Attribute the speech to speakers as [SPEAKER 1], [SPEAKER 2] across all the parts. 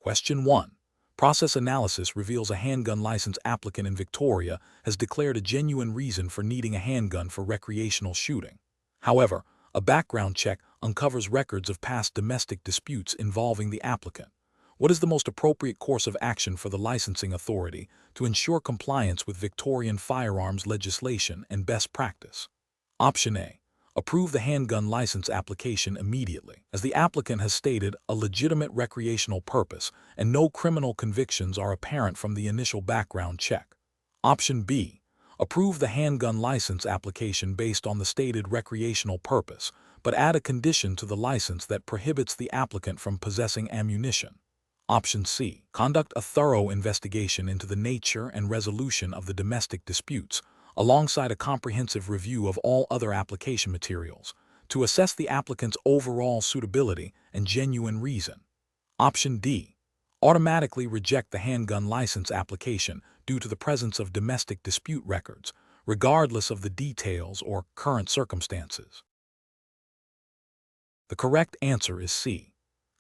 [SPEAKER 1] Question 1. Process analysis reveals a handgun license applicant in Victoria has declared a genuine reason for needing a handgun for recreational shooting. However, a background check uncovers records of past domestic disputes involving the applicant. What is the most appropriate course of action for the licensing authority to ensure compliance with Victorian firearms legislation and best practice? Option A. Approve the handgun license application immediately, as the applicant has stated a legitimate recreational purpose and no criminal convictions are apparent from the initial background check. Option B. Approve the handgun license application based on the stated recreational purpose, but add a condition to the license that prohibits the applicant from possessing ammunition. Option C. Conduct a thorough investigation into the nature and resolution of the domestic disputes, alongside a comprehensive review of all other application materials, to assess the applicant's overall suitability and genuine reason. Option D. Automatically reject the handgun license application due to the presence of domestic dispute records, regardless of the details or current circumstances. The correct answer is C.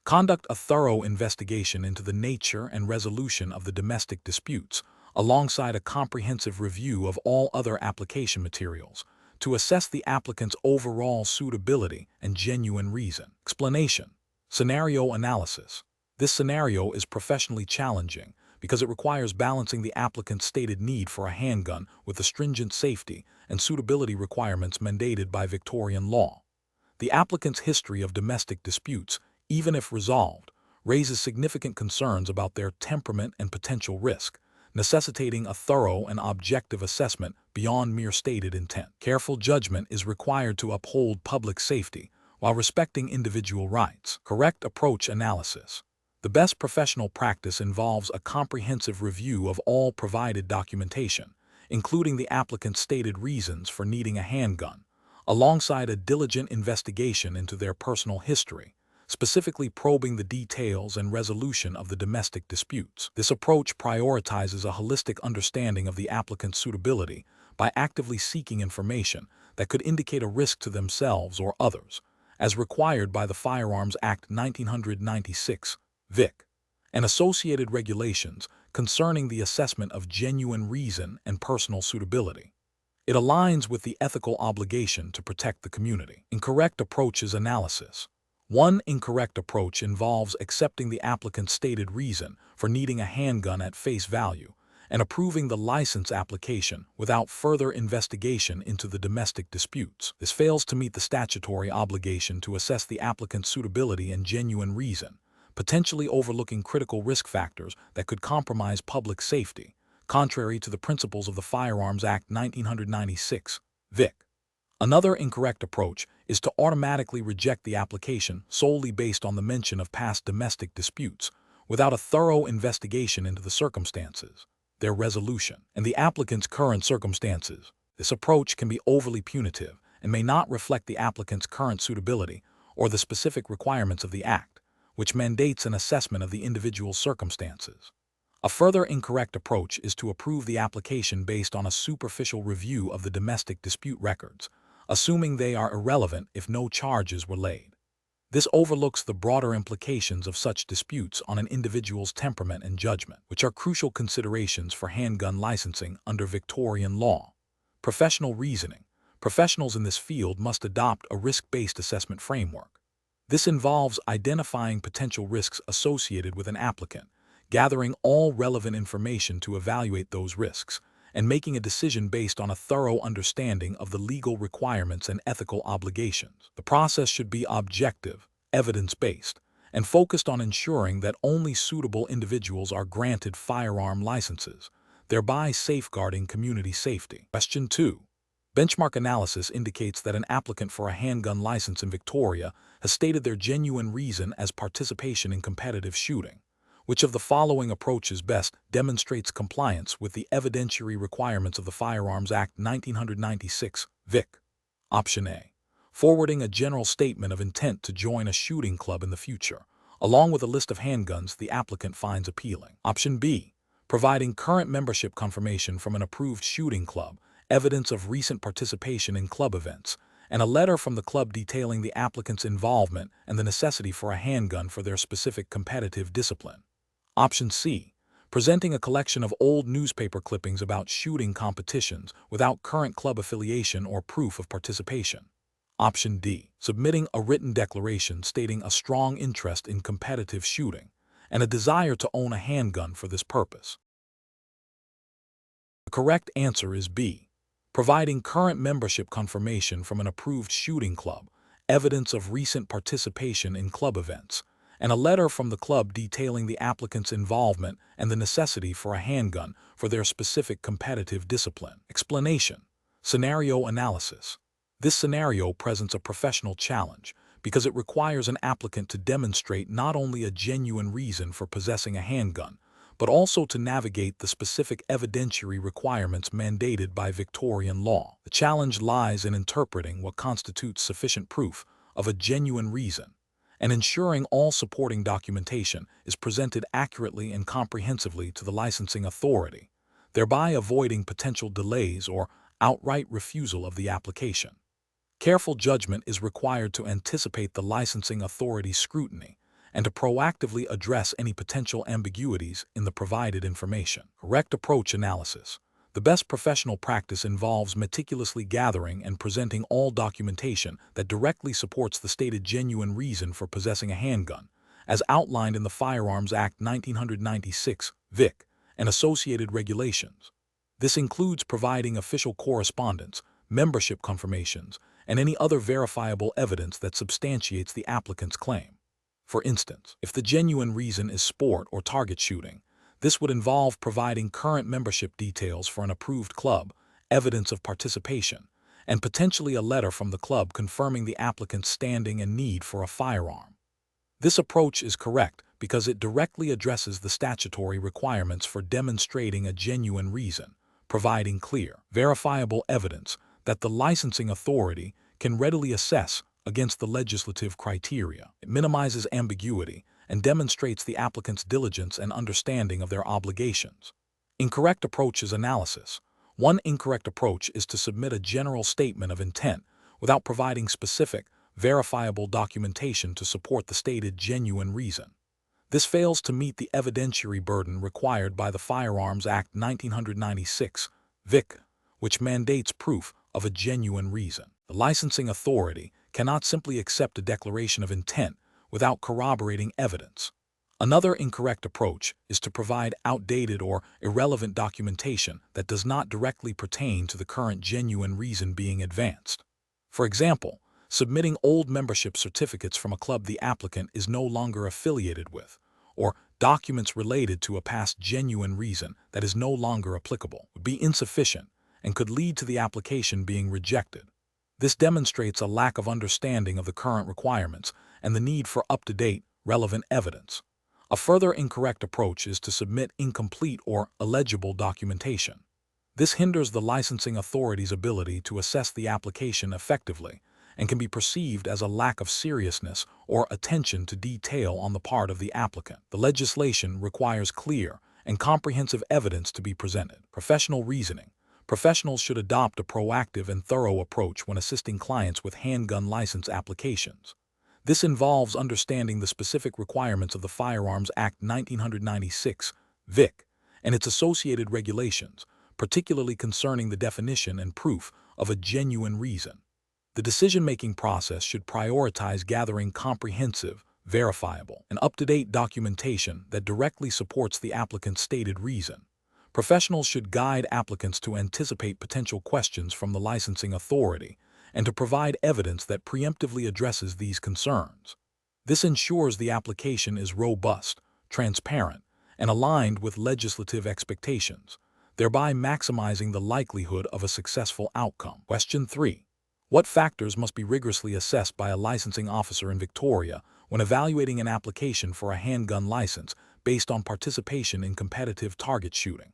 [SPEAKER 1] Conduct a thorough investigation into the nature and resolution of the domestic disputes, alongside a comprehensive review of all other application materials, to assess the applicant's overall suitability and genuine reason. Explanation. Scenario analysis. This scenario is professionally challenging because it requires balancing the applicant's stated need for a handgun with the stringent safety and suitability requirements mandated by Victorian law. The applicant's history of domestic disputes, even if resolved, raises significant concerns about their temperament and potential risk, necessitating a thorough and objective assessment beyond mere stated intent. Careful judgment is required to uphold public safety while respecting individual rights. Correct approach analysis. The best professional practice involves a comprehensive review of all provided documentation, including the applicant's stated reasons for needing a handgun, alongside a diligent investigation into their personal history, specifically probing the details and resolution of the domestic disputes. This approach prioritizes a holistic understanding of the applicant's suitability by actively seeking information that could indicate a risk to themselves or others, as required by the Firearms Act 1996, Vic, and associated regulations concerning the assessment of genuine reason and personal suitability. It aligns with the ethical obligation to protect the community. Incorrect approaches analysis. One incorrect approach involves accepting the applicant's stated reason for needing a handgun at face value and approving the license application without further investigation into the domestic disputes. This fails to meet the statutory obligation to assess the applicant's suitability and genuine reason, potentially overlooking critical risk factors that could compromise public safety, contrary to the principles of the Firearms Act 1996, Vic. Another incorrect approach is to automatically reject the application solely based on the mention of past domestic disputes, without a thorough investigation into the circumstances, their resolution, and the applicant's current circumstances. This approach can be overly punitive and may not reflect the applicant's current suitability or the specific requirements of the Act, which mandates an assessment of the individual's circumstances. A further incorrect approach is to approve the application based on a superficial review of the domestic dispute records, assuming they are irrelevant if no charges were laid. This overlooks the broader implications of such disputes on an individual's temperament and judgment, which are crucial considerations for handgun licensing under Victorian law. Professional reasoning. Professionals in this field must adopt a risk-based assessment framework. This involves identifying potential risks associated with an applicant, gathering all relevant information to evaluate those risks, and making a decision based on a thorough understanding of the legal requirements and ethical obligations. The process should be objective, evidence-based, and focused on ensuring that only suitable individuals are granted firearm licenses, thereby safeguarding community safety. Question 2. Benchmark analysis indicates that an applicant for a handgun license in Victoria has stated their genuine reason as participation in competitive shooting. Which of the following approaches best demonstrates compliance with the evidentiary requirements of the Firearms Act 1996, Vic? Option A. Forwarding a general statement of intent to join a shooting club in the future, along with a list of handguns the applicant finds appealing. Option B. Providing current membership confirmation from an approved shooting club, evidence of recent participation in club events, and a letter from the club detailing the applicant's involvement and the necessity for a handgun for their specific competitive discipline. Option C. Presenting a collection of old newspaper clippings about shooting competitions without current club affiliation or proof of participation. Option D. Submitting a written declaration stating a strong interest in competitive shooting and a desire to own a handgun for this purpose. The correct answer is B. Providing current membership confirmation from an approved shooting club, evidence of recent participation in club events, and a letter from the club detailing the applicant's involvement and the necessity for a handgun for their specific competitive discipline. Explanation. Scenario analysis. This scenario presents a professional challenge because it requires an applicant to demonstrate not only a genuine reason for possessing a handgun, but also to navigate the specific evidentiary requirements mandated by Victorian law. The challenge lies in interpreting what constitutes sufficient proof of a genuine reason and ensuring all supporting documentation is presented accurately and comprehensively to the licensing authority, thereby avoiding potential delays or outright refusal of the application. Careful judgment is required to anticipate the licensing authority's scrutiny and to proactively address any potential ambiguities in the provided information. Correct approach analysis. The best professional practice involves meticulously gathering and presenting all documentation that directly supports the stated genuine reason for possessing a handgun, as outlined in the Firearms Act 1996, Vic, and associated regulations. This includes providing official correspondence, membership confirmations, and any other verifiable evidence that substantiates the applicant's claim. For instance, if the genuine reason is sport or target shooting, this would involve providing current membership details for an approved club, evidence of participation, and potentially a letter from the club confirming the applicant's standing and need for a firearm. This approach is correct because it directly addresses the statutory requirements for demonstrating a genuine reason, providing clear, verifiable evidence that the licensing authority can readily assess against the legislative criteria. It minimizes ambiguity and demonstrates the applicant's diligence and understanding of their obligations. Incorrect approaches analysis. One incorrect approach is to submit a general statement of intent without providing specific, verifiable documentation to support the stated genuine reason. This fails to meet the evidentiary burden required by the Firearms Act 1996, Vic, which mandates proof of a genuine reason. The licensing authority cannot simply accept a declaration of intent without corroborating evidence. Another incorrect approach is to provide outdated or irrelevant documentation that does not directly pertain to the current genuine reason being advanced. For example, submitting old membership certificates from a club the applicant is no longer affiliated with, or documents related to a past genuine reason that is no longer applicable, would be insufficient and could lead to the application being rejected. This demonstrates a lack of understanding of the current requirements and the need for up-to-date, relevant evidence. A further incorrect approach is to submit incomplete or illegible documentation. This hinders the licensing authority's ability to assess the application effectively and can be perceived as a lack of seriousness or attention to detail on the part of the applicant. The legislation requires clear and comprehensive evidence to be presented. Professional reasoning. Professionals should adopt a proactive and thorough approach when assisting clients with handgun license applications. This involves understanding the specific requirements of the Firearms Act 1996, Vic, and its associated regulations, particularly concerning the definition and proof of a genuine reason. The decision-making process should prioritize gathering comprehensive, verifiable, and up-to-date documentation that directly supports the applicant's stated reason. Professionals should guide applicants to anticipate potential questions from the licensing authority and to provide evidence that preemptively addresses these concerns. This ensures the application is robust, transparent, and aligned with legislative expectations, thereby maximizing the likelihood of a successful outcome. Question 3. What factors must be rigorously assessed by a licensing officer in Victoria when evaluating an application for a handgun license based on participation in competitive target shooting?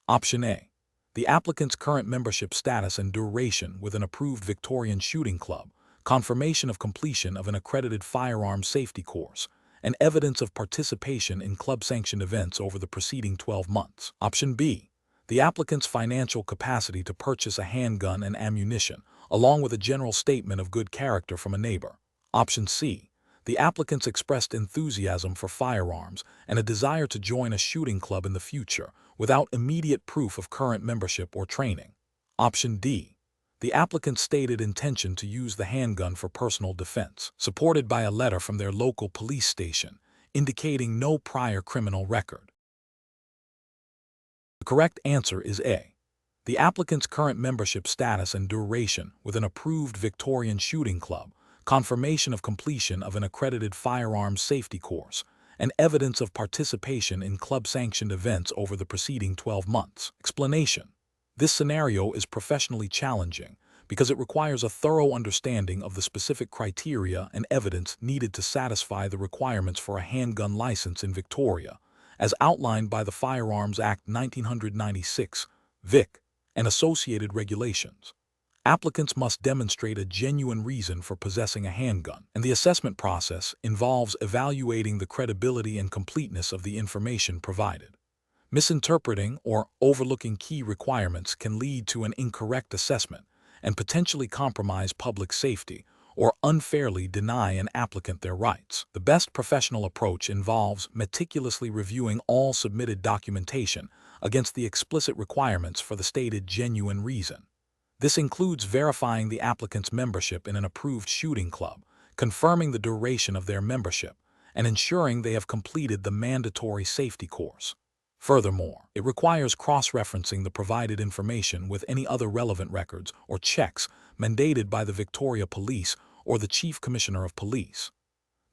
[SPEAKER 1] Option A. The applicant's current membership status and duration with an approved Victorian shooting club, confirmation of completion of an accredited firearms safety course, and evidence of participation in club-sanctioned events over the preceding 12 months. Option B. The applicant's financial capacity to purchase a handgun and ammunition, along with a general statement of good character from a neighbor. Option C. The applicants expressed enthusiasm for firearms and a desire to join a shooting club in the future without immediate proof of current membership or training. Option D. The applicant stated intention to use the handgun for personal defense, supported by a letter from their local police station, indicating no prior criminal record. The correct answer is A. The applicant's current membership status and duration with an approved Victorian shooting club, confirmation of completion of an accredited firearms safety course, and evidence of participation in club-sanctioned events over the preceding 12 months. Explanation. This scenario is professionally challenging because it requires a thorough understanding of the specific criteria and evidence needed to satisfy the requirements for a handgun license in Victoria, as outlined by the Firearms Act 1996, Vic, and associated regulations. Applicants must demonstrate a genuine reason for possessing a handgun, and the assessment process involves evaluating the credibility and completeness of the information provided. Misinterpreting or overlooking key requirements can lead to an incorrect assessment and potentially compromise public safety or unfairly deny an applicant their rights. The best professional approach involves meticulously reviewing all submitted documentation against the explicit requirements for the stated genuine reason. This includes verifying the applicant's membership in an approved shooting club, confirming the duration of their membership, and ensuring they have completed the mandatory safety course. Furthermore, it requires cross-referencing the provided information with any other relevant records or checks mandated by the Victoria Police or the Chief Commissioner of Police.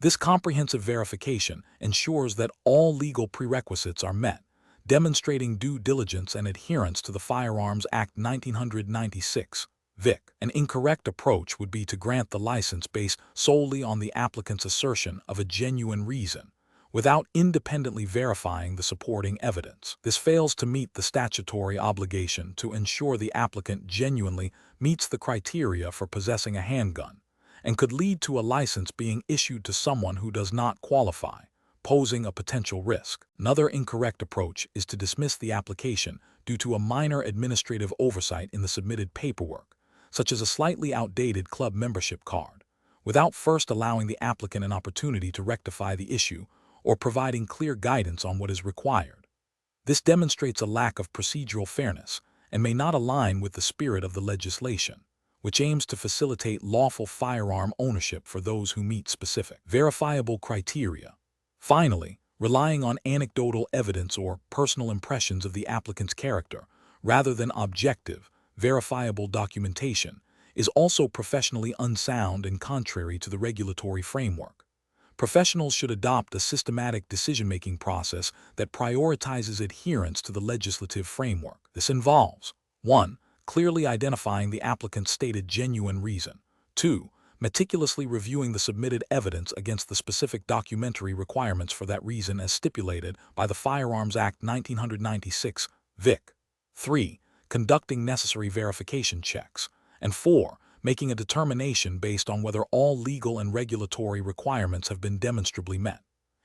[SPEAKER 1] This comprehensive verification ensures that all legal prerequisites are met, demonstrating due diligence and adherence to the Firearms Act 1996, Vic. An incorrect approach would be to grant the license based solely on the applicant's assertion of a genuine reason, without independently verifying the supporting evidence. This fails to meet the statutory obligation to ensure the applicant genuinely meets the criteria for possessing a handgun, and could lead to a license being issued to someone who does not qualify, posing a potential risk. Another incorrect approach is to dismiss the application due to a minor administrative oversight in the submitted paperwork, such as a slightly outdated club membership card, without first allowing the applicant an opportunity to rectify the issue or providing clear guidance on what is required. This demonstrates a lack of procedural fairness and may not align with the spirit of the legislation, which aims to facilitate lawful firearm ownership for those who meet specific, verifiable criteria. Finally, relying on anecdotal evidence or personal impressions of the applicant's character, rather than objective, verifiable documentation, is also professionally unsound and contrary to the regulatory framework. Professionals should adopt a systematic decision-making process that prioritizes adherence to the legislative framework. This involves 1. Clearly identifying the applicant's stated genuine reason. 2. Meticulously reviewing the submitted evidence against the specific documentary requirements for that reason as stipulated by the Firearms Act 1996, Vic. 3. Conducting necessary verification checks. And 4. Making a determination based on whether all legal and regulatory requirements have been demonstrably met.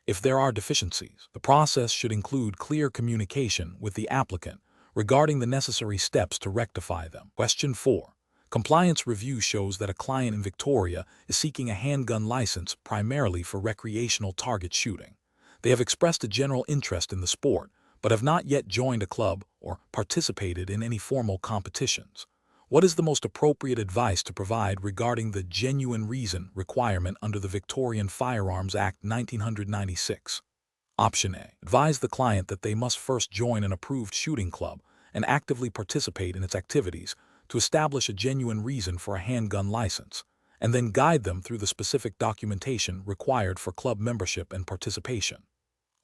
[SPEAKER 1] If there are deficiencies, the process should include clear communication with the applicant regarding the necessary steps to rectify them. Question 4. Compliance review shows that a client in Victoria is seeking a handgun license primarily for recreational target shooting. They have expressed a general interest in the sport, but have not yet joined a club or participated in any formal competitions. What is the most appropriate advice to provide regarding the genuine reason requirement under the Victorian Firearms Act 1996? Option A. Advise the client that they must first join an approved shooting club and actively participate in its activities to establish a genuine reason for a handgun license, and then guide them through the specific documentation required for club membership and participation.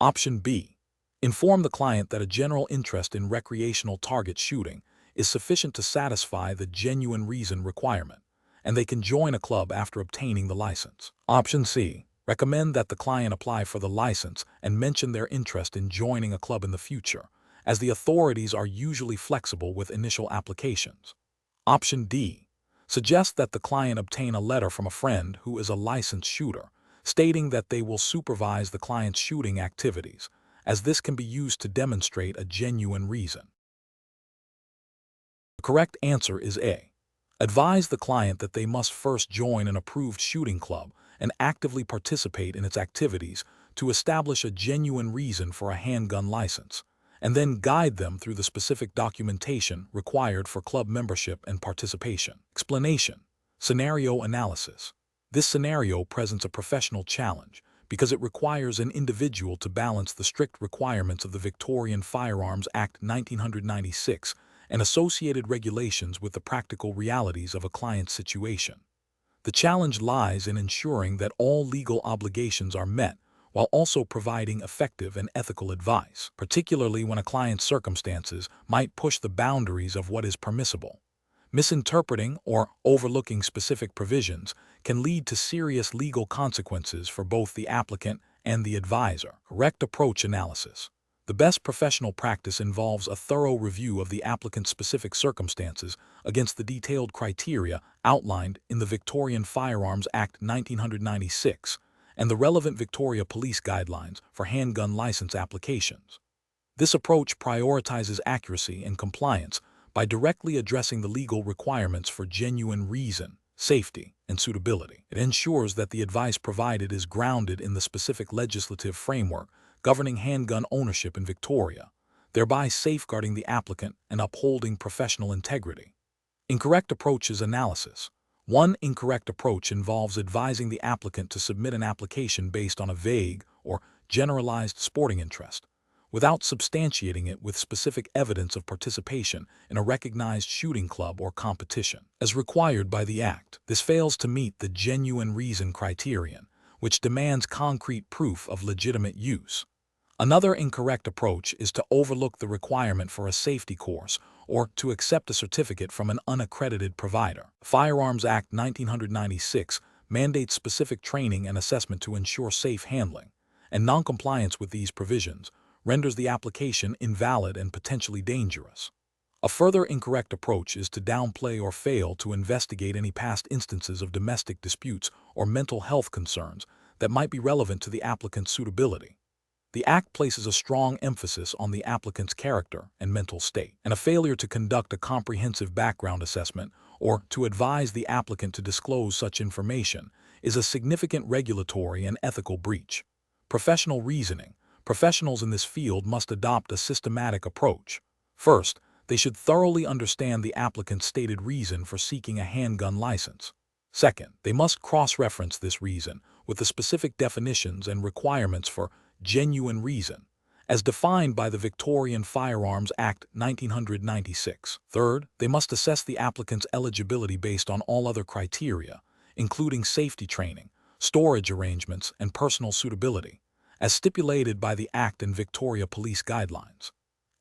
[SPEAKER 1] Option B. Inform the client that a general interest in recreational target shooting is sufficient to satisfy the genuine reason requirement, and they can join a club after obtaining the license. Option C. Recommend that the client apply for the license and mention their interest in joining a club in the future, as the authorities are usually flexible with initial applications. Option D. Suggest that the client obtain a letter from a friend who is a licensed shooter, stating that they will supervise the client's shooting activities, as this can be used to demonstrate a genuine reason. The correct answer is A. Advise the client that they must first join an approved shooting club and actively participate in its activities to establish a genuine reason for a handgun license, and then guide them through the specific documentation required for club membership and participation. Explanation. Scenario analysis. This scenario presents a professional challenge because it requires an individual to balance the strict requirements of the Victorian Firearms Act 1996 and associated regulations with the practical realities of a client's situation. The challenge lies in ensuring that all legal obligations are met while also providing effective and ethical advice, particularly when a client's circumstances might push the boundaries of what is permissible. Misinterpreting or overlooking specific provisions can lead to serious legal consequences for both the applicant and the advisor. Correct approach analysis. The best professional practice involves a thorough review of the applicant's specific circumstances against the detailed criteria outlined in the Victorian Firearms Act 1996 and the relevant Victoria Police Guidelines for handgun license applications. This approach prioritizes accuracy and compliance by directly addressing the legal requirements for genuine reason, safety, and suitability. It ensures that the advice provided is grounded in the specific legislative framework governing handgun ownership in Victoria, thereby safeguarding the applicant and upholding professional integrity. Incorrect approaches analysis. One incorrect approach involves advising the applicant to submit an application based on a vague or generalized sporting interest, without substantiating it with specific evidence of participation in a recognized shooting club or competition. As required by the Act, this fails to meet the genuine reason criterion, which demands concrete proof of legitimate use. Another incorrect approach is to overlook the requirement for a safety course or to accept a certificate from an unaccredited provider. The Firearms Act 1996 mandates specific training and assessment to ensure safe handling, and noncompliance with these provisions renders the application invalid and potentially dangerous. A further incorrect approach is to downplay or fail to investigate any past instances of domestic disputes or mental health concerns that might be relevant to the applicant's suitability. The Act places a strong emphasis on the applicant's character and mental state, and a failure to conduct a comprehensive background assessment or to advise the applicant to disclose such information is a significant regulatory and ethical breach. Professional reasoning. Professionals in this field must adopt a systematic approach. First, they should thoroughly understand the applicant's stated reason for seeking a handgun license. Second, they must cross-reference this reason with the specific definitions and requirements for genuine reason, as defined by the Victorian Firearms Act 1996. Third, they must assess the applicant's eligibility based on all other criteria, including safety training, storage arrangements, and personal suitability, as stipulated by the Act and Victoria Police Guidelines.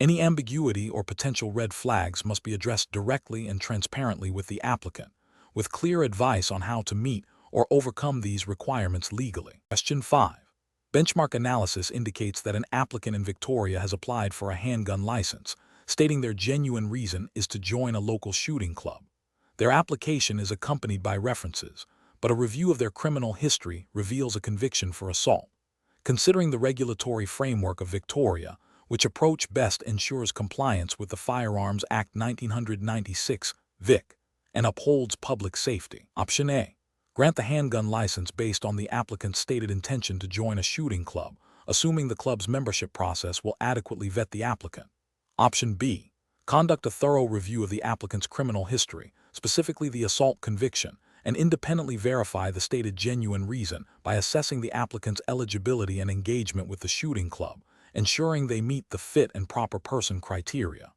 [SPEAKER 1] Any ambiguity or potential red flags must be addressed directly and transparently with the applicant, with clear advice on how to meet or overcome these requirements legally. Question 5. Benchmark analysis indicates that an applicant in Victoria has applied for a handgun license, stating their genuine reason is to join a local shooting club. Their application is accompanied by references, but a review of their criminal history reveals a conviction for assault. Considering the regulatory framework of Victoria, which approach best ensures compliance with the Firearms Act 1996 (VIC) and upholds public safety? Option A. Grant the handgun license based on the applicant's stated intention to join a shooting club, assuming the club's membership process will adequately vet the applicant. Option B. Conduct a thorough review of the applicant's criminal history, specifically the assault conviction, and independently verify the stated genuine reason by assessing the applicant's eligibility and engagement with the shooting club, ensuring they meet the fit and proper person criteria.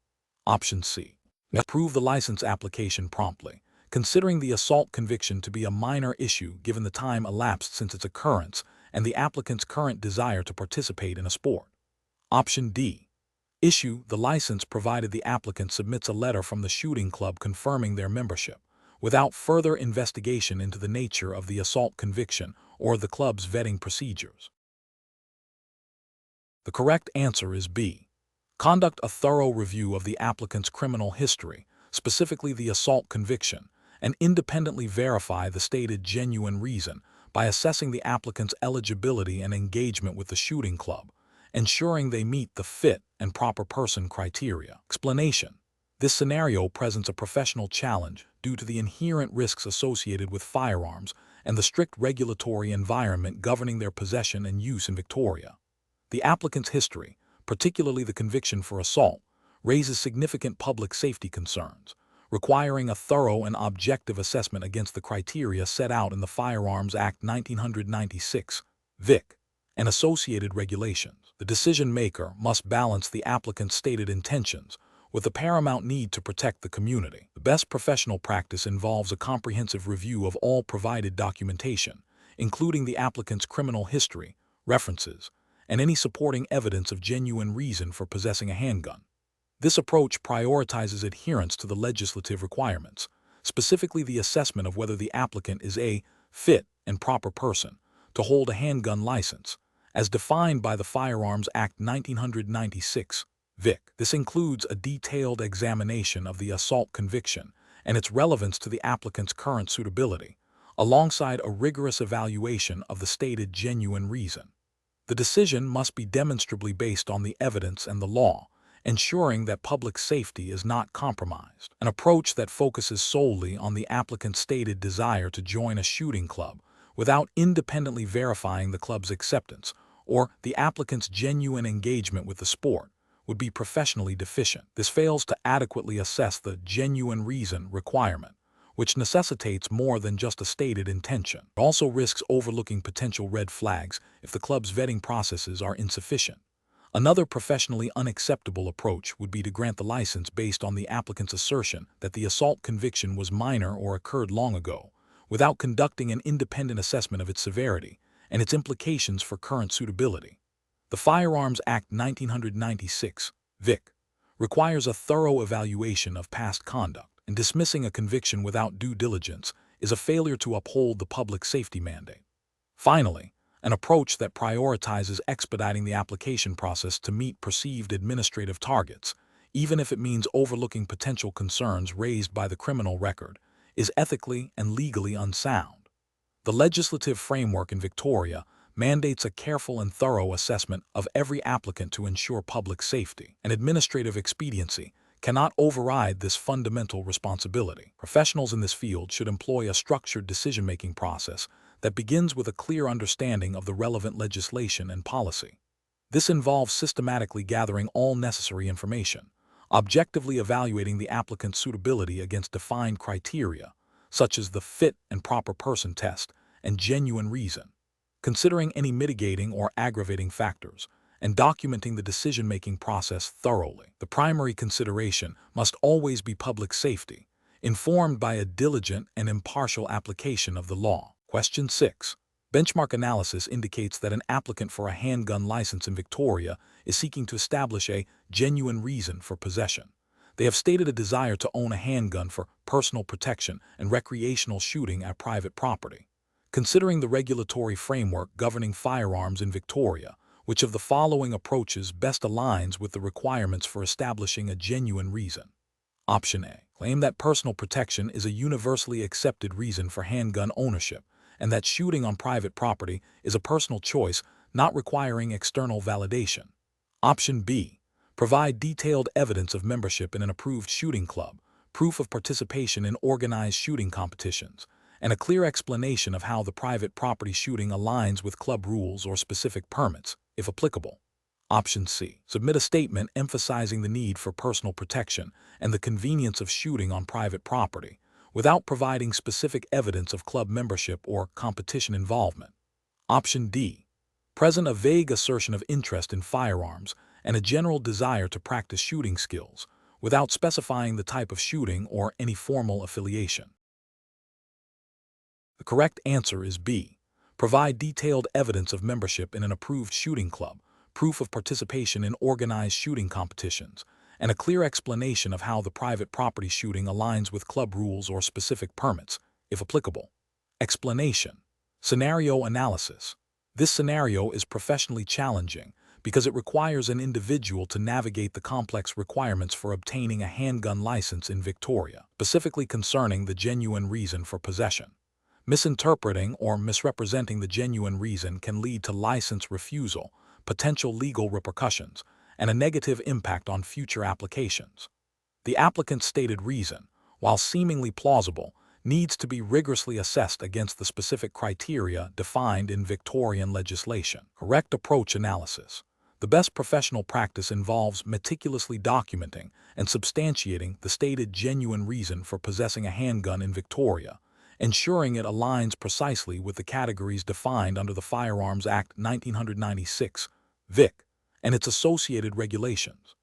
[SPEAKER 1] Option C. Approve the license application promptly, considering the assault conviction to be a minor issue given the time elapsed since its occurrence and the applicant's current desire to participate in a sport. Option D. Issue the license provided the applicant submits a letter from the shooting club confirming their membership, without further investigation into the nature of the assault conviction or the club's vetting procedures. The correct answer is B. Conduct a thorough review of the applicant's criminal history, specifically the assault conviction, and independently verify the stated genuine reason by assessing the applicant's eligibility and engagement with the shooting club, ensuring they meet the fit and proper person criteria. Explanation. This scenario presents a professional challenge due to the inherent risks associated with firearms and the strict regulatory environment governing their possession and use in Victoria. The applicant's history, particularly the conviction for assault, raises significant public safety concerns, requiring a thorough and objective assessment against the criteria set out in the Firearms Act 1996, Vic, and associated regulations. The decision-maker must balance the applicant's stated intentions with the paramount need to protect the community. The best professional practice involves a comprehensive review of all provided documentation, including the applicant's criminal history, references, and any supporting evidence of genuine reason for possessing a handgun. This approach prioritizes adherence to the legislative requirements, specifically the assessment of whether the applicant is a fit and proper person to hold a handgun license, as defined by the Firearms Act 1996, Vic. This includes a detailed examination of the assault conviction and its relevance to the applicant's current suitability, alongside a rigorous evaluation of the stated genuine reason. The decision must be demonstrably based on the evidence and the law, ensuring that public safety is not compromised. An approach that focuses solely on the applicant's stated desire to join a shooting club without independently verifying the club's acceptance or the applicant's genuine engagement with the sport would be professionally deficient. This fails to adequately assess the genuine reason requirement, which necessitates more than just a stated intention. It also risks overlooking potential red flags if the club's vetting processes are insufficient. Another professionally unacceptable approach would be to grant the license based on the applicant's assertion that the assault conviction was minor or occurred long ago, without conducting an independent assessment of its severity and its implications for current suitability. The Firearms Act 1996, Vic, requires a thorough evaluation of past conduct, and dismissing a conviction without due diligence is a failure to uphold the public safety mandate. Finally, an approach that prioritizes expediting the application process to meet perceived administrative targets, even if it means overlooking potential concerns raised by the criminal record, is ethically and legally unsound. The legislative framework in Victoria mandates a careful and thorough assessment of every applicant to ensure public safety, and administrative expediency cannot override this fundamental responsibility. Professionals in this field should employ a structured decision-making process that begins with a clear understanding of the relevant legislation and policy. This involves systematically gathering all necessary information, objectively evaluating the applicant's suitability against defined criteria, such as the fit and proper person test and genuine reason, considering any mitigating or aggravating factors, and documenting the decision-making process thoroughly. The primary consideration must always be public safety, informed by a diligent and impartial application of the law. Question 6. Benchmark analysis indicates that an applicant for a handgun license in Victoria is seeking to establish a genuine reason for possession. They have stated a desire to own a handgun for personal protection and recreational shooting at private property. Considering the regulatory framework governing firearms in Victoria, which of the following approaches best aligns with the requirements for establishing a genuine reason? Option A. Claim that personal protection is a universally accepted reason for handgun ownership, and that shooting on private property is a personal choice not requiring external validation. Option B. Provide detailed evidence of membership in an approved shooting club, proof of participation in organized shooting competitions, and a clear explanation of how the private property shooting aligns with club rules or specific permits, if applicable. Option C. Submit a statement emphasizing the need for personal protection and the convenience of shooting on private property, without providing specific evidence of club membership or competition involvement. Option D. Present a vague assertion of interest in firearms and a general desire to practice shooting skills, without specifying the type of shooting or any formal affiliation. The correct answer is B. Provide detailed evidence of membership in an approved shooting club, proof of participation in organized shooting competitions, and a clear explanation of how the private property shooting aligns with club rules or specific permits, if applicable. Explanation. Scenario analysis. This scenario is professionally challenging because it requires an individual to navigate the complex requirements for obtaining a handgun license in Victoria, specifically concerning the genuine reason for possession. Misinterpreting or misrepresenting the genuine reason can lead to license refusal, potential legal repercussions, and a negative impact on future applications. The applicant's stated reason, while seemingly plausible, needs to be rigorously assessed against the specific criteria defined in Victorian legislation. Correct approach analysis. The best professional practice involves meticulously documenting and substantiating the stated genuine reason for possessing a handgun in Victoria, ensuring it aligns precisely with the categories defined under the Firearms Act 1996, (VIC), and its associated regulations.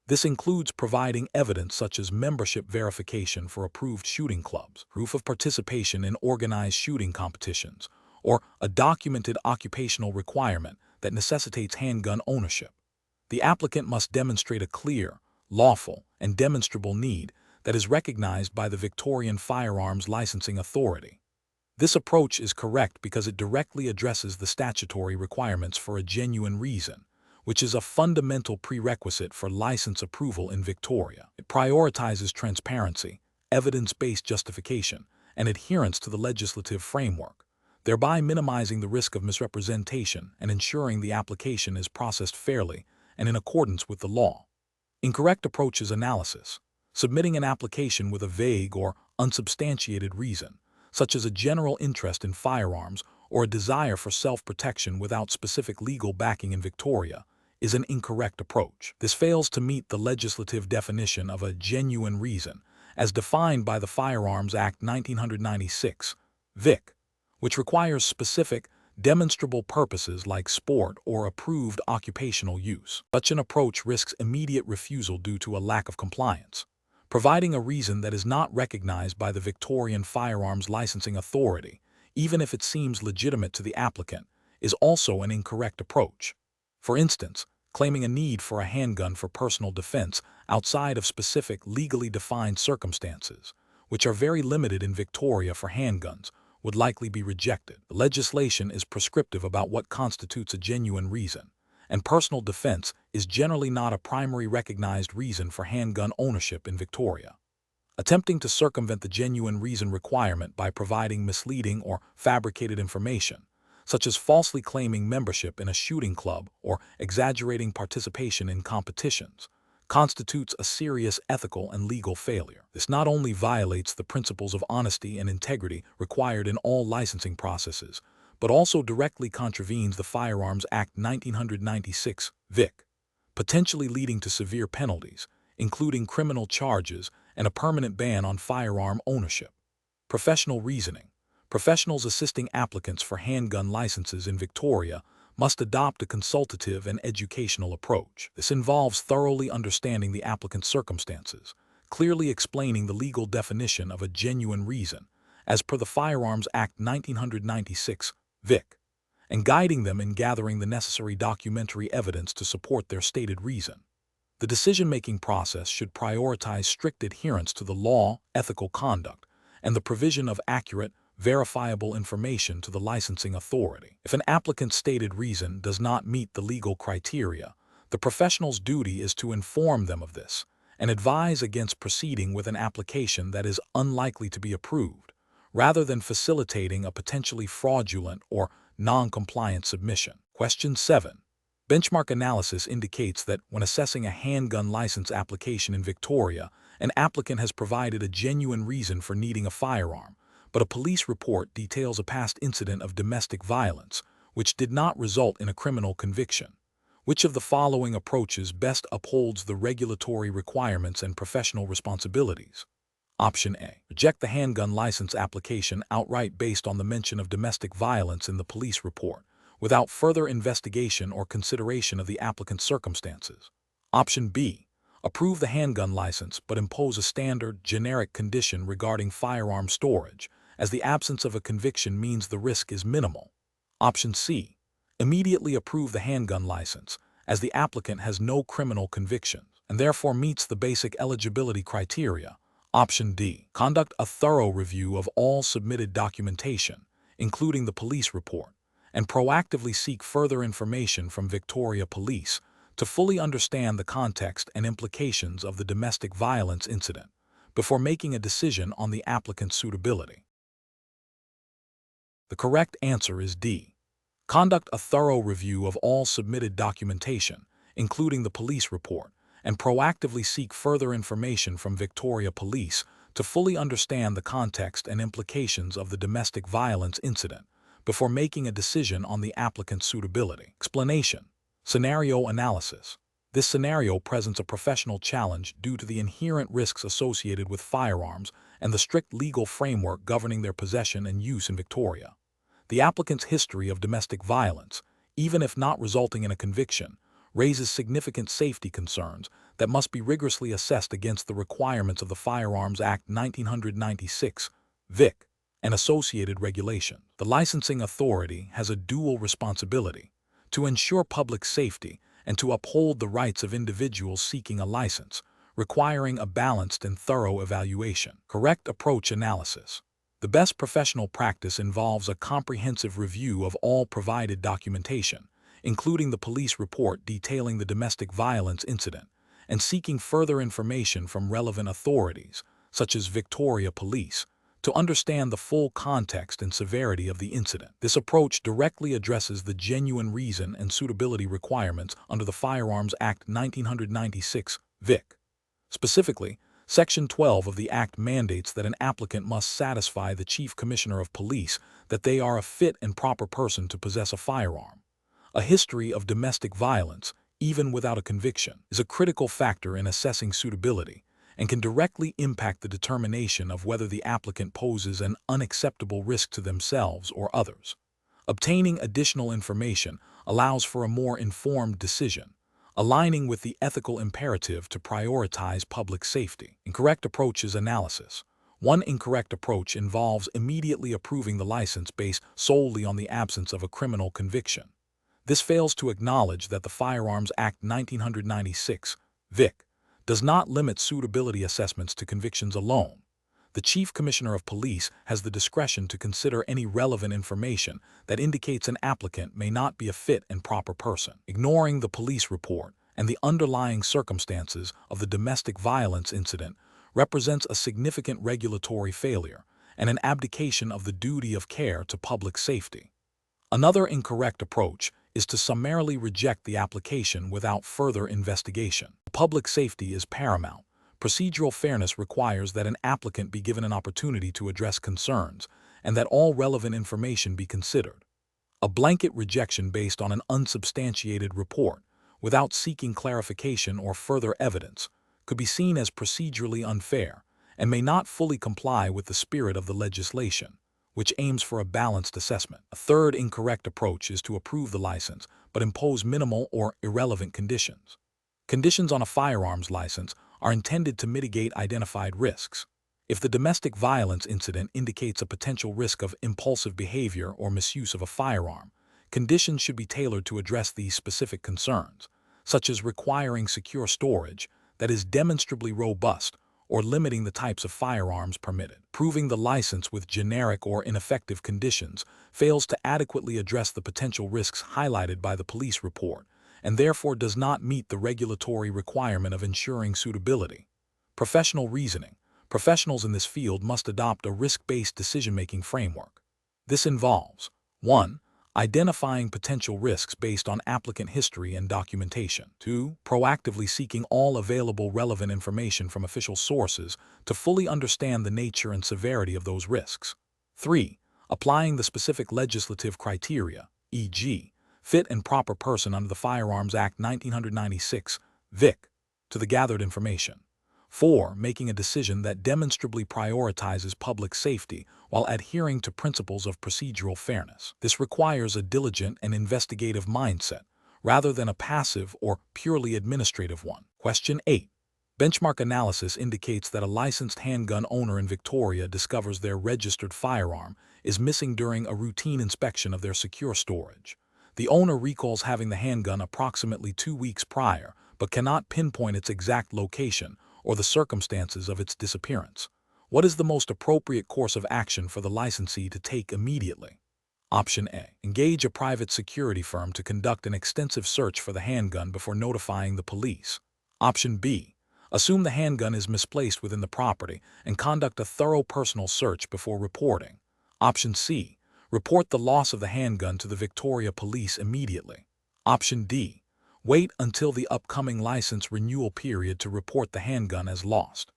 [SPEAKER 1] This includes providing evidence such as membership verification for approved shooting clubs, proof of participation in organized shooting competitions, or a documented occupational requirement that necessitates handgun ownership. The applicant must demonstrate a clear, lawful, and demonstrable need that is recognized by the Victorian Firearms Licensing Authority. This approach is correct because it directly addresses the statutory requirements for a genuine reason, which is a fundamental prerequisite for license approval in Victoria. It prioritizes transparency, evidence-based justification, and adherence to the legislative framework, thereby minimizing the risk of misrepresentation and ensuring the application is processed fairly and in accordance with the law. Incorrect approach is analysis. Submitting an application with a vague or unsubstantiated reason, such as a general interest in firearms or a desire for self-protection without specific legal backing in Victoria, is an incorrect approach. This fails to meet the legislative definition of a genuine reason, as defined by the Firearms Act 1996, (VIC), which requires specific, demonstrable purposes like sport or approved occupational use. Such an approach risks immediate refusal due to a lack of compliance. Providing a reason that is not recognized by the Victorian Firearms Licensing Authority, even if it seems legitimate to the applicant, is also an incorrect approach. For instance, claiming a need for a handgun for personal defense outside of specific legally defined circumstances, which are very limited in Victoria for handguns, would likely be rejected. The legislation is prescriptive about what constitutes a genuine reason, and personal defense is generally not a primary recognized reason for handgun ownership in Victoria. Attempting to circumvent the genuine reason requirement by providing misleading or fabricated information, such as falsely claiming membership in a shooting club or exaggerating participation in competitions, constitutes a serious ethical and legal failure. This not only violates the principles of honesty and integrity required in all licensing processes, but also directly contravenes the Firearms Act 1996, (VIC), potentially leading to severe penalties, including criminal charges and a permanent ban on firearm ownership. Professional reasoning. Professionals assisting applicants for handgun licenses in Victoria must adopt a consultative and educational approach. This involves thoroughly understanding the applicant's circumstances, clearly explaining the legal definition of a genuine reason, as per the Firearms Act 1996, (VIC), and guiding them in gathering the necessary documentary evidence to support their stated reason. The decision-making process should prioritize strict adherence to the law, ethical conduct, and the provision of accurate, verifiable information to the licensing authority. If an applicant's stated reason does not meet the legal criteria, the professional's duty is to inform them of this and advise against proceeding with an application that is unlikely to be approved, rather than facilitating a potentially fraudulent or non-compliant submission. Question 7. Benchmark analysis indicates that when assessing a handgun license application in Victoria, an applicant has provided a genuine reason for needing a firearm, but a police report details a past incident of domestic violence, which did not result in a criminal conviction. Which of the following approaches best upholds the regulatory requirements and professional responsibilities? Option A. Reject the handgun license application outright based on the mention of domestic violence in the police report, without further investigation or consideration of the applicant's circumstances. Option B. Approve the handgun license but impose a standard, generic condition regarding firearm storage, as the absence of a conviction means the risk is minimal. Option C. Immediately approve the handgun license, as the applicant has no criminal convictions and therefore meets the basic eligibility criteria. Option D. Conduct a thorough review of all submitted documentation, including the police report, and proactively seek further information from Victoria Police to fully understand the context and implications of the domestic violence incident before making a decision on the applicant's suitability. The correct answer is D. Conduct a thorough review of all submitted documentation, including the police report, and proactively seek further information from Victoria Police to fully understand the context and implications of the domestic violence incident before making a decision on the applicant's suitability. Explanation. Scenario analysis. This scenario presents a professional challenge due to the inherent risks associated with firearms and the strict legal framework governing their possession and use in Victoria. The applicant's history of domestic violence, even if not resulting in a conviction, raises significant safety concerns that must be rigorously assessed against the requirements of the Firearms Act 1996, VIC, and associated regulation. The licensing authority has a dual responsibility: to ensure public safety and to uphold the rights of individuals seeking a license, requiring a balanced and thorough evaluation. Correct approach analysis. The best professional practice involves a comprehensive review of all provided documentation, including the police report detailing the domestic violence incident, and seeking further information from relevant authorities, such as Victoria Police, to understand the full context and severity of the incident. This approach directly addresses the genuine reason and suitability requirements under the Firearms Act 1996, VIC. Specifically, Section 12 of the Act mandates that an applicant must satisfy the Chief Commissioner of Police that they are a fit and proper person to possess a firearm. A history of domestic violence, even without a conviction, is a critical factor in assessing suitability and can directly impact the determination of whether the applicant poses an unacceptable risk to themselves or others. Obtaining additional information allows for a more informed decision, aligning with the ethical imperative to prioritize public safety. Incorrect approaches analysis. One incorrect approach involves immediately approving the license based solely on the absence of a criminal conviction. This fails to acknowledge that the Firearms Act 1996, VIC, does not limit suitability assessments to convictions alone. The Chief Commissioner of Police has the discretion to consider any relevant information that indicates an applicant may not be a fit and proper person. Ignoring the police report and the underlying circumstances of the domestic violence incident represents a significant regulatory failure and an abdication of the duty of care to public safety. Another incorrect approach is to summarily reject the application without further investigation. Public safety is paramount. Procedural fairness requires that an applicant be given an opportunity to address concerns and that all relevant information be considered. A blanket rejection based on an unsubstantiated report, without seeking clarification or further evidence, could be seen as procedurally unfair and may not fully comply with the spirit of the legislation, which aims for a balanced assessment. A third incorrect approach is to approve the license but impose minimal or irrelevant conditions. Conditions on a firearms license are intended to mitigate identified risks. If the domestic violence incident indicates a potential risk of impulsive behavior or misuse of a firearm, conditions should be tailored to address these specific concerns, such as requiring secure storage that is demonstrably robust or limiting the types of firearms permitted. Proving the license with generic or ineffective conditions fails to adequately address the potential risks highlighted by the police report, and therefore does not meet the regulatory requirement of ensuring suitability. Professional reasoning. Professionals in this field must adopt a risk-based decision-making framework. This involves 1. Identifying potential risks based on applicant history and documentation. 2. Proactively seeking all available relevant information from official sources to fully understand the nature and severity of those risks. 3. Applying the specific legislative criteria, e.g., fit and proper person under the Firearms Act 1996, VIC, to the gathered information. 4. Making a decision that demonstrably prioritizes public safety while adhering to principles of procedural fairness. This requires a diligent and investigative mindset, rather than a passive or purely administrative one. Question 8. Benchmark analysis indicates that a licensed handgun owner in Victoria discovers their registered firearm is missing during a routine inspection of their secure storage. The owner recalls having the handgun approximately 2 weeks prior, but cannot pinpoint its exact location or the circumstances of its disappearance. What is the most appropriate course of action for the licensee to take immediately? Option A. Engage a private security firm to conduct an extensive search for the handgun before notifying the police. Option B. Assume the handgun is misplaced within the property and conduct a thorough personal search before reporting. Option C. Report the loss of the handgun to the Victoria Police immediately. Option D. Wait until the upcoming license renewal period to report the handgun as lost.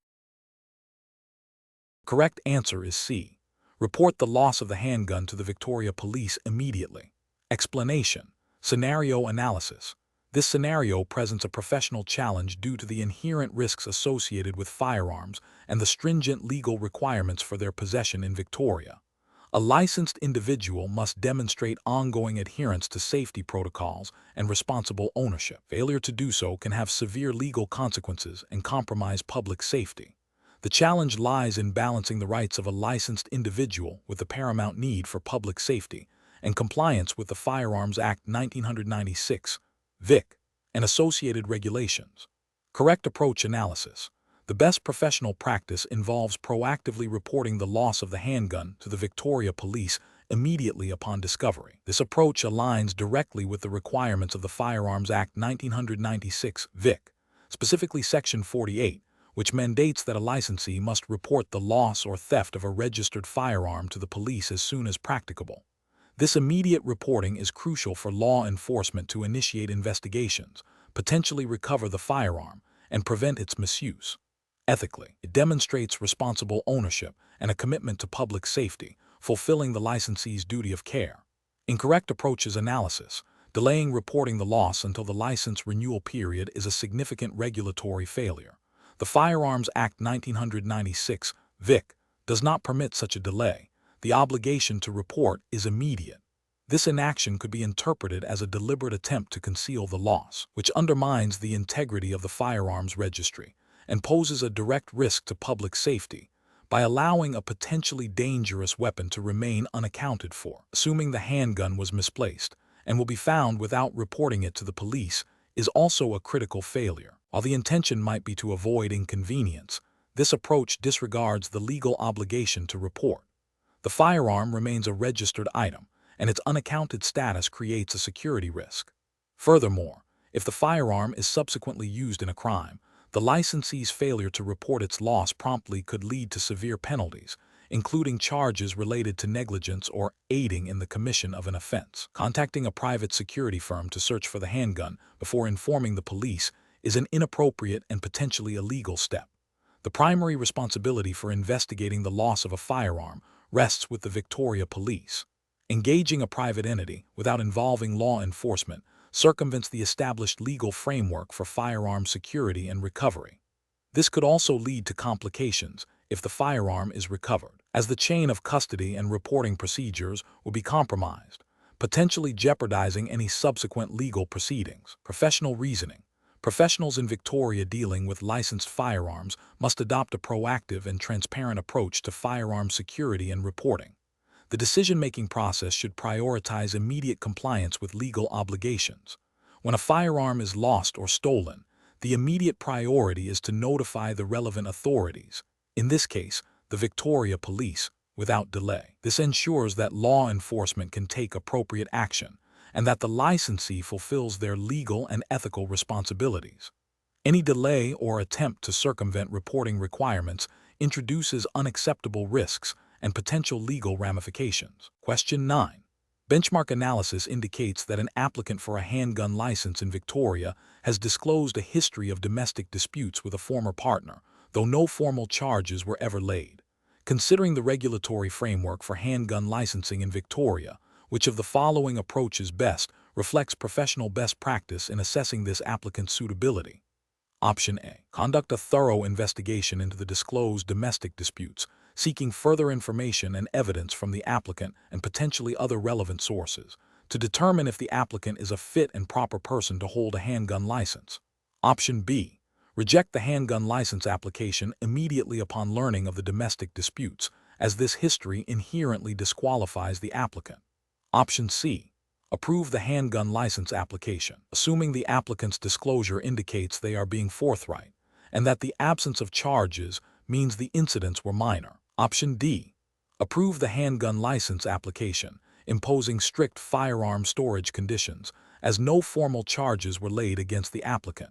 [SPEAKER 1] Correct answer is C. Report the loss of the handgun to the Victoria Police immediately. Explanation. Scenario analysis. This scenario presents a professional challenge due to the inherent risks associated with firearms and the stringent legal requirements for their possession in Victoria. A licensed individual must demonstrate ongoing adherence to safety protocols and responsible ownership. Failure to do so can have severe legal consequences and compromise public safety. The challenge lies in balancing the rights of a licensed individual with the paramount need for public safety and compliance with the Firearms Act 1996, (VIC), and associated regulations. Correct approach analysis. The best professional practice involves proactively reporting the loss of the handgun to the Victoria Police immediately upon discovery. This approach aligns directly with the requirements of the Firearms Act 1996, (VIC), specifically Section 48, which mandates that a licensee must report the loss or theft of a registered firearm to the police as soon as practicable. This immediate reporting is crucial for law enforcement to initiate investigations, potentially recover the firearm, and prevent its misuse. Ethically, it demonstrates responsible ownership and a commitment to public safety, fulfilling the licensee's duty of care. Incorrect approaches analysis. Delaying reporting the loss until the license renewal period is a significant regulatory failure. The Firearms Act 1996, (VIC), does not permit such a delay. The obligation to report is immediate. This inaction could be interpreted as a deliberate attempt to conceal the loss, which undermines the integrity of the firearms registry and poses a direct risk to public safety by allowing a potentially dangerous weapon to remain unaccounted for. Assuming the handgun was misplaced and will be found without reporting it to the police is also a critical failure. While the intention might be to avoid inconvenience, this approach disregards the legal obligation to report. The firearm remains a registered item, and its unaccounted status creates a security risk. Furthermore, if the firearm is subsequently used in a crime, the licensee's failure to report its loss promptly could lead to severe penalties, including charges related to negligence or aiding in the commission of an offense. Contacting a private security firm to search for the handgun before informing the police is an inappropriate and potentially illegal step. The primary responsibility for investigating the loss of a firearm rests with the Victoria Police. Engaging a private entity without involving law enforcement circumvents the established legal framework for firearm security and recovery. This could also lead to complications if the firearm is recovered, as the chain of custody and reporting procedures will be compromised, potentially jeopardizing any subsequent legal proceedings. Professional reasoning. Professionals in Victoria dealing with licensed firearms must adopt a proactive and transparent approach to firearm security and reporting. The decision-making process should prioritize immediate compliance with legal obligations. When a firearm is lost or stolen, the immediate priority is to notify the relevant authorities, in this case, the Victoria Police, without delay. This ensures that law enforcement can take appropriate action and that the licensee fulfills their legal and ethical responsibilities. Any delay or attempt to circumvent reporting requirements introduces unacceptable risks and potential legal ramifications. Question 9. Benchmark analysis indicates that an applicant for a handgun license in Victoria has disclosed a history of domestic disputes with a former partner, though no formal charges were ever laid. Considering the regulatory framework for handgun licensing in Victoria, which of the following approaches best reflects professional best practice in assessing this applicant's suitability? Option A. Conduct a thorough investigation into the disclosed domestic disputes, seeking further information and evidence from the applicant and potentially other relevant sources, to determine if the applicant is a fit and proper person to hold a handgun license. Option B. Reject the handgun license application immediately upon learning of the domestic disputes, as this history inherently disqualifies the applicant. Option C. Approve the handgun license application, assuming the applicant's disclosure indicates they are being forthright, and that the absence of charges means the incidents were minor. Option D. Approve the handgun license application, imposing strict firearm storage conditions, as no formal charges were laid against the applicant.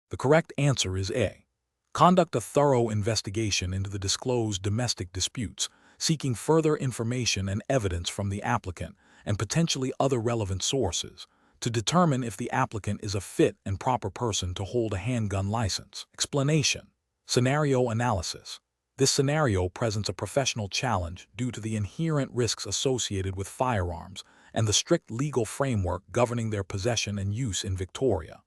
[SPEAKER 1] The correct answer is A. Conduct a thorough investigation into the disclosed domestic disputes, seeking further information and evidence from the applicant and potentially other relevant sources, to determine if the applicant is a fit and proper person to hold a handgun license. Explanation. Scenario analysis. This scenario presents a professional challenge due to the inherent risks associated with firearms and the strict legal framework governing their possession and use in Victoria.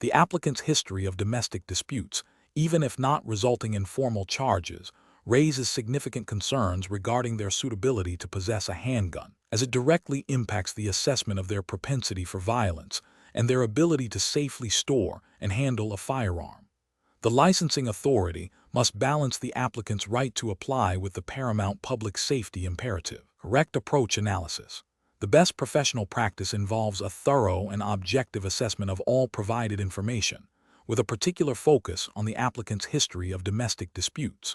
[SPEAKER 1] The applicant's history of domestic disputes, even if not resulting in formal charges, raises significant concerns regarding their suitability to possess a handgun, as it directly impacts the assessment of their propensity for violence and their ability to safely store and handle a firearm. The licensing authority must balance the applicant's right to apply with the paramount public safety imperative. Correct approach analysis. The best professional practice involves a thorough and objective assessment of all provided information, with a particular focus on the applicant's history of domestic disputes.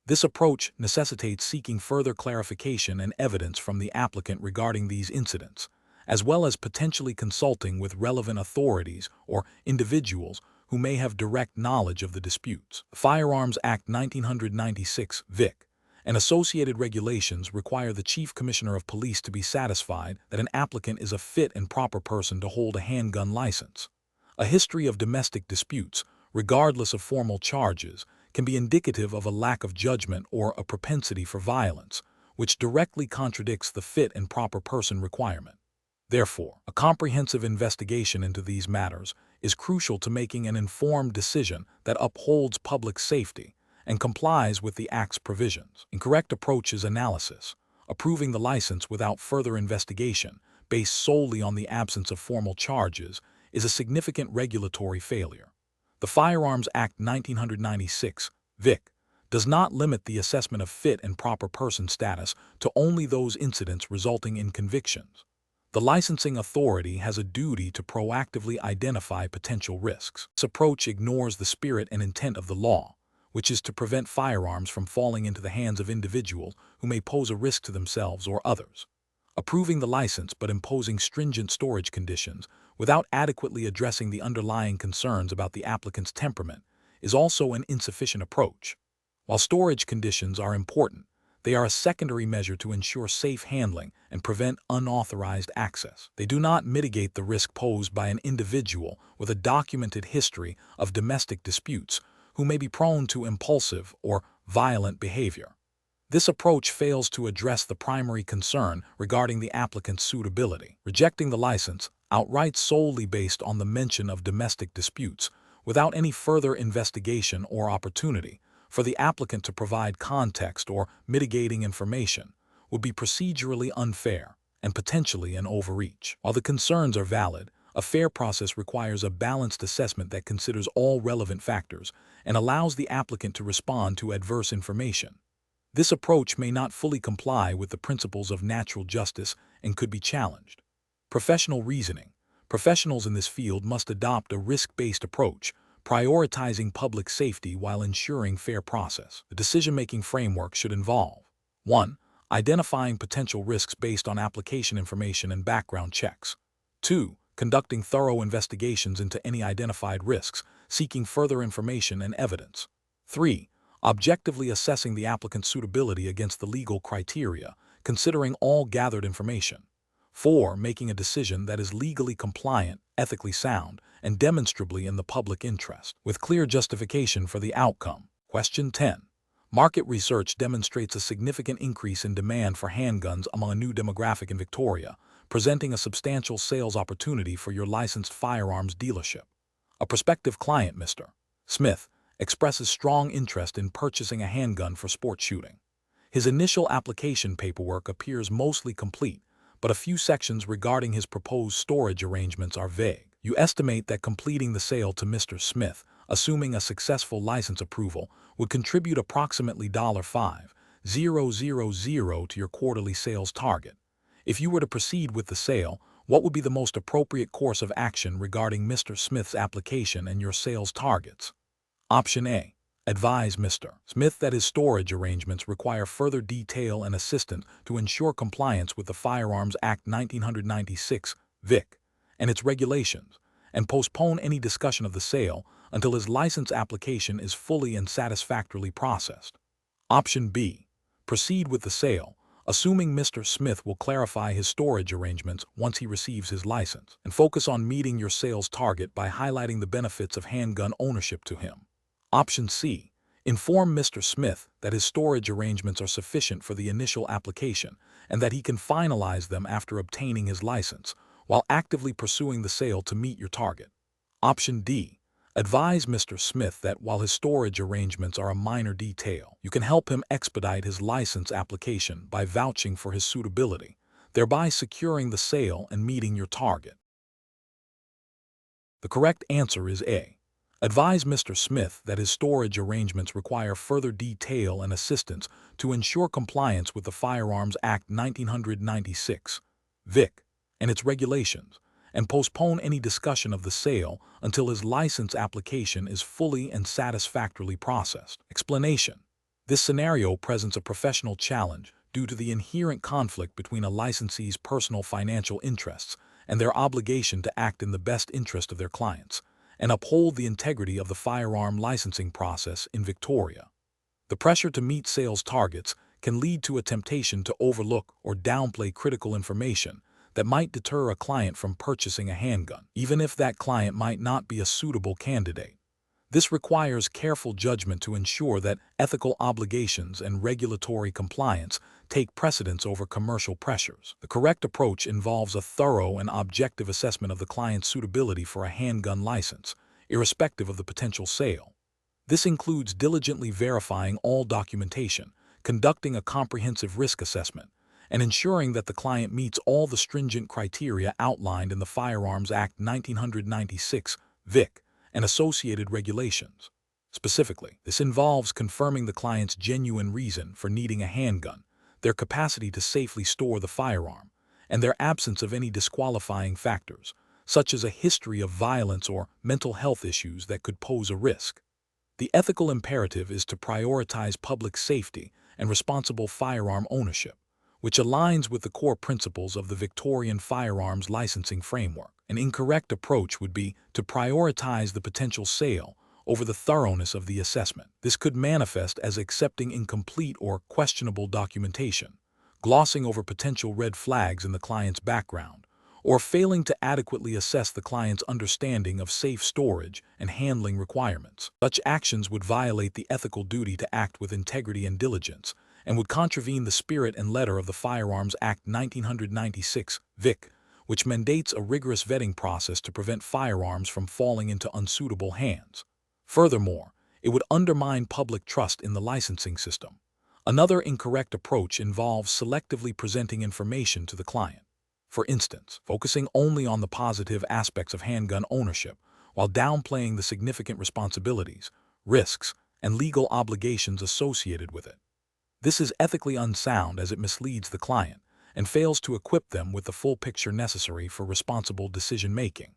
[SPEAKER 1] This approach necessitates seeking further clarification and evidence from the applicant regarding these incidents, as well as potentially consulting with relevant authorities or individuals who may have direct knowledge of the disputes. The Firearms Act 1996 (Vic) and associated regulations require the Chief Commissioner of Police to be satisfied that an applicant is a fit and proper person to hold a handgun license. A history of domestic disputes, regardless of formal charges, can be indicative of a lack of judgment or a propensity for violence, which directly contradicts the fit and proper person requirement. Therefore, a comprehensive investigation into these matters is crucial to making an informed decision that upholds public safety and complies with the Act's provisions. Incorrect approaches analysis. Approving the license without further investigation, based solely on the absence of formal charges, is a significant regulatory failure. The Firearms Act 1996 (Vic) does not limit the assessment of fit and proper person status to only those incidents resulting in convictions. The licensing authority has a duty to proactively identify potential risks. This approach ignores the spirit and intent of the law, which is to prevent firearms from falling into the hands of individuals who may pose a risk to themselves or others. Approving the license but imposing stringent storage conditions without adequately addressing the underlying concerns about the applicant's temperament is also an insufficient approach. While storage conditions are important, they are a secondary measure to ensure safe handling and prevent unauthorized access. They do not mitigate the risk posed by an individual with a documented history of domestic disputes who may be prone to impulsive or violent behavior. This approach fails to address the primary concern regarding the applicant's suitability. Rejecting the license outright solely based on the mention of domestic disputes, without any further investigation or opportunity for the applicant to provide context or mitigating information, would be procedurally unfair and potentially an overreach. While the concerns are valid, a fair process requires a balanced assessment that considers all relevant factors and allows the applicant to respond to adverse information. This approach may not fully comply with the principles of natural justice and could be challenged. Professional reasoning. Professionals in this field must adopt a risk-based approach, prioritizing public safety while ensuring fair process. The decision-making framework should involve 1. Identifying potential risks based on application information and background checks. 2. Conducting thorough investigations into any identified risks, seeking further information and evidence. 3. Objectively assessing the applicant's suitability against the legal criteria, considering all gathered information. 4. Making a decision that is legally compliant, ethically sound, and demonstrably in the public interest, with clear justification for the outcome. Question 10. Market research demonstrates a significant increase in demand for handguns among a new demographic in Victoria, presenting a substantial sales opportunity for your licensed firearms dealership. A prospective client, Mr. Smith, expresses strong interest in purchasing a handgun for sport shooting. His initial application paperwork appears mostly complete, but a few sections regarding his proposed storage arrangements are vague. You estimate that completing the sale to Mr. Smith, assuming a successful license approval, would contribute approximately $5,000 to your quarterly sales target. If you were to proceed with the sale, what would be the most appropriate course of action regarding Mr. Smith's application and your sales targets? Option A. Advise Mr. Smith that his storage arrangements require further detail and assistance to ensure compliance with the Firearms Act 1996 (Vic) and its regulations, and postpone any discussion of the sale until his license application is fully and satisfactorily processed. Option B. Proceed with the sale, assuming Mr. Smith will clarify his storage arrangements once he receives his license, and focus on meeting your sales target by highlighting the benefits of handgun ownership to him. Option C. Inform Mr. Smith that his storage arrangements are sufficient for the initial application and that he can finalize them after obtaining his license, while actively pursuing the sale to meet your target. Option D. Advise Mr. Smith that while his storage arrangements are a minor detail, you can help him expedite his license application by vouching for his suitability, thereby securing the sale and meeting your target. The correct answer is A. Advise Mr. Smith that his storage arrangements require further detail and assistance to ensure compliance with the Firearms Act 1996, VIC, and its regulations, and postpone any discussion of the sale until his license application is fully and satisfactorily processed. Explanation: this scenario presents a professional challenge due to the inherent conflict between a licensee's personal financial interests and their obligation to act in the best interest of their clients and uphold the integrity of the firearm licensing process in Victoria. The pressure to meet sales targets can lead to a temptation to overlook or downplay critical information that might deter a client from purchasing a handgun, even if that client might not be a suitable candidate. This requires careful judgment to ensure that ethical obligations and regulatory compliance take precedence over commercial pressures. The correct approach involves a thorough and objective assessment of the client's suitability for a handgun license, irrespective of the potential sale. This includes diligently verifying all documentation, conducting a comprehensive risk assessment, and ensuring that the client meets all the stringent criteria outlined in the Firearms Act 1996, VIC, and associated regulations. Specifically, this involves confirming the client's genuine reason for needing a handgun, their capacity to safely store the firearm, and their absence of any disqualifying factors, such as a history of violence or mental health issues that could pose a risk. The ethical imperative is to prioritize public safety and responsible firearm ownership, which aligns with the core principles of the Victorian firearms licensing framework. An incorrect approach would be to prioritize the potential sale over the thoroughness of the assessment. This could manifest as accepting incomplete or questionable documentation, glossing over potential red flags in the client's background, or failing to adequately assess the client's understanding of safe storage and handling requirements. Such actions would violate the ethical duty to act with integrity and diligence, and would contravene the spirit and letter of the Firearms Act 1996, VIC, which mandates a rigorous vetting process to prevent firearms from falling into unsuitable hands. Furthermore, it would undermine public trust in the licensing system. Another incorrect approach involves selectively presenting information to the client. For instance, focusing only on the positive aspects of handgun ownership while downplaying the significant responsibilities, risks, and legal obligations associated with it. This is ethically unsound as it misleads the client and fails to equip them with the full picture necessary for responsible decision-making.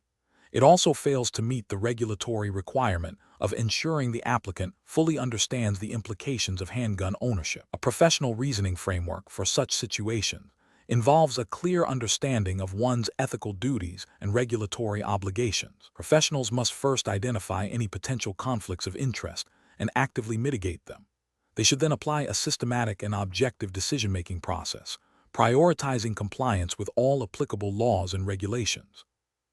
[SPEAKER 1] It also fails to meet the regulatory requirement of ensuring the applicant fully understands the implications of handgun ownership. A professional reasoning framework for such situations involves a clear understanding of one's ethical duties and regulatory obligations. Professionals must first identify any potential conflicts of interest and actively mitigate them. They should then apply a systematic and objective decision-making process, prioritizing compliance with all applicable laws and regulations.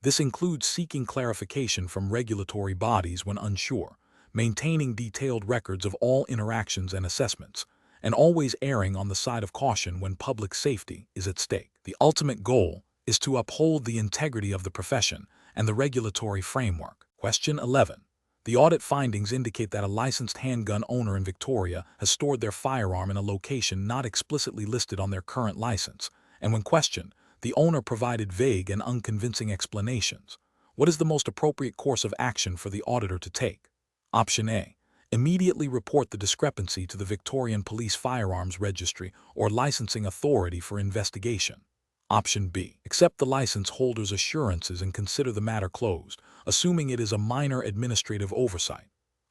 [SPEAKER 1] This includes seeking clarification from regulatory bodies when unsure, maintaining detailed records of all interactions and assessments, and always erring on the side of caution when public safety is at stake. The ultimate goal is to uphold the integrity of the profession and the regulatory framework. Question 11. The audit findings indicate that a licensed handgun owner in Victoria has stored their firearm in a location not explicitly listed on their current license, and when questioned, the owner provided vague and unconvincing explanations. What is the most appropriate course of action for the auditor to take? Option A. Immediately report the discrepancy to the Victorian Police Firearms Registry or licensing authority for investigation. Option B. Accept the license holder's assurances and consider the matter closed, assuming it is a minor administrative oversight.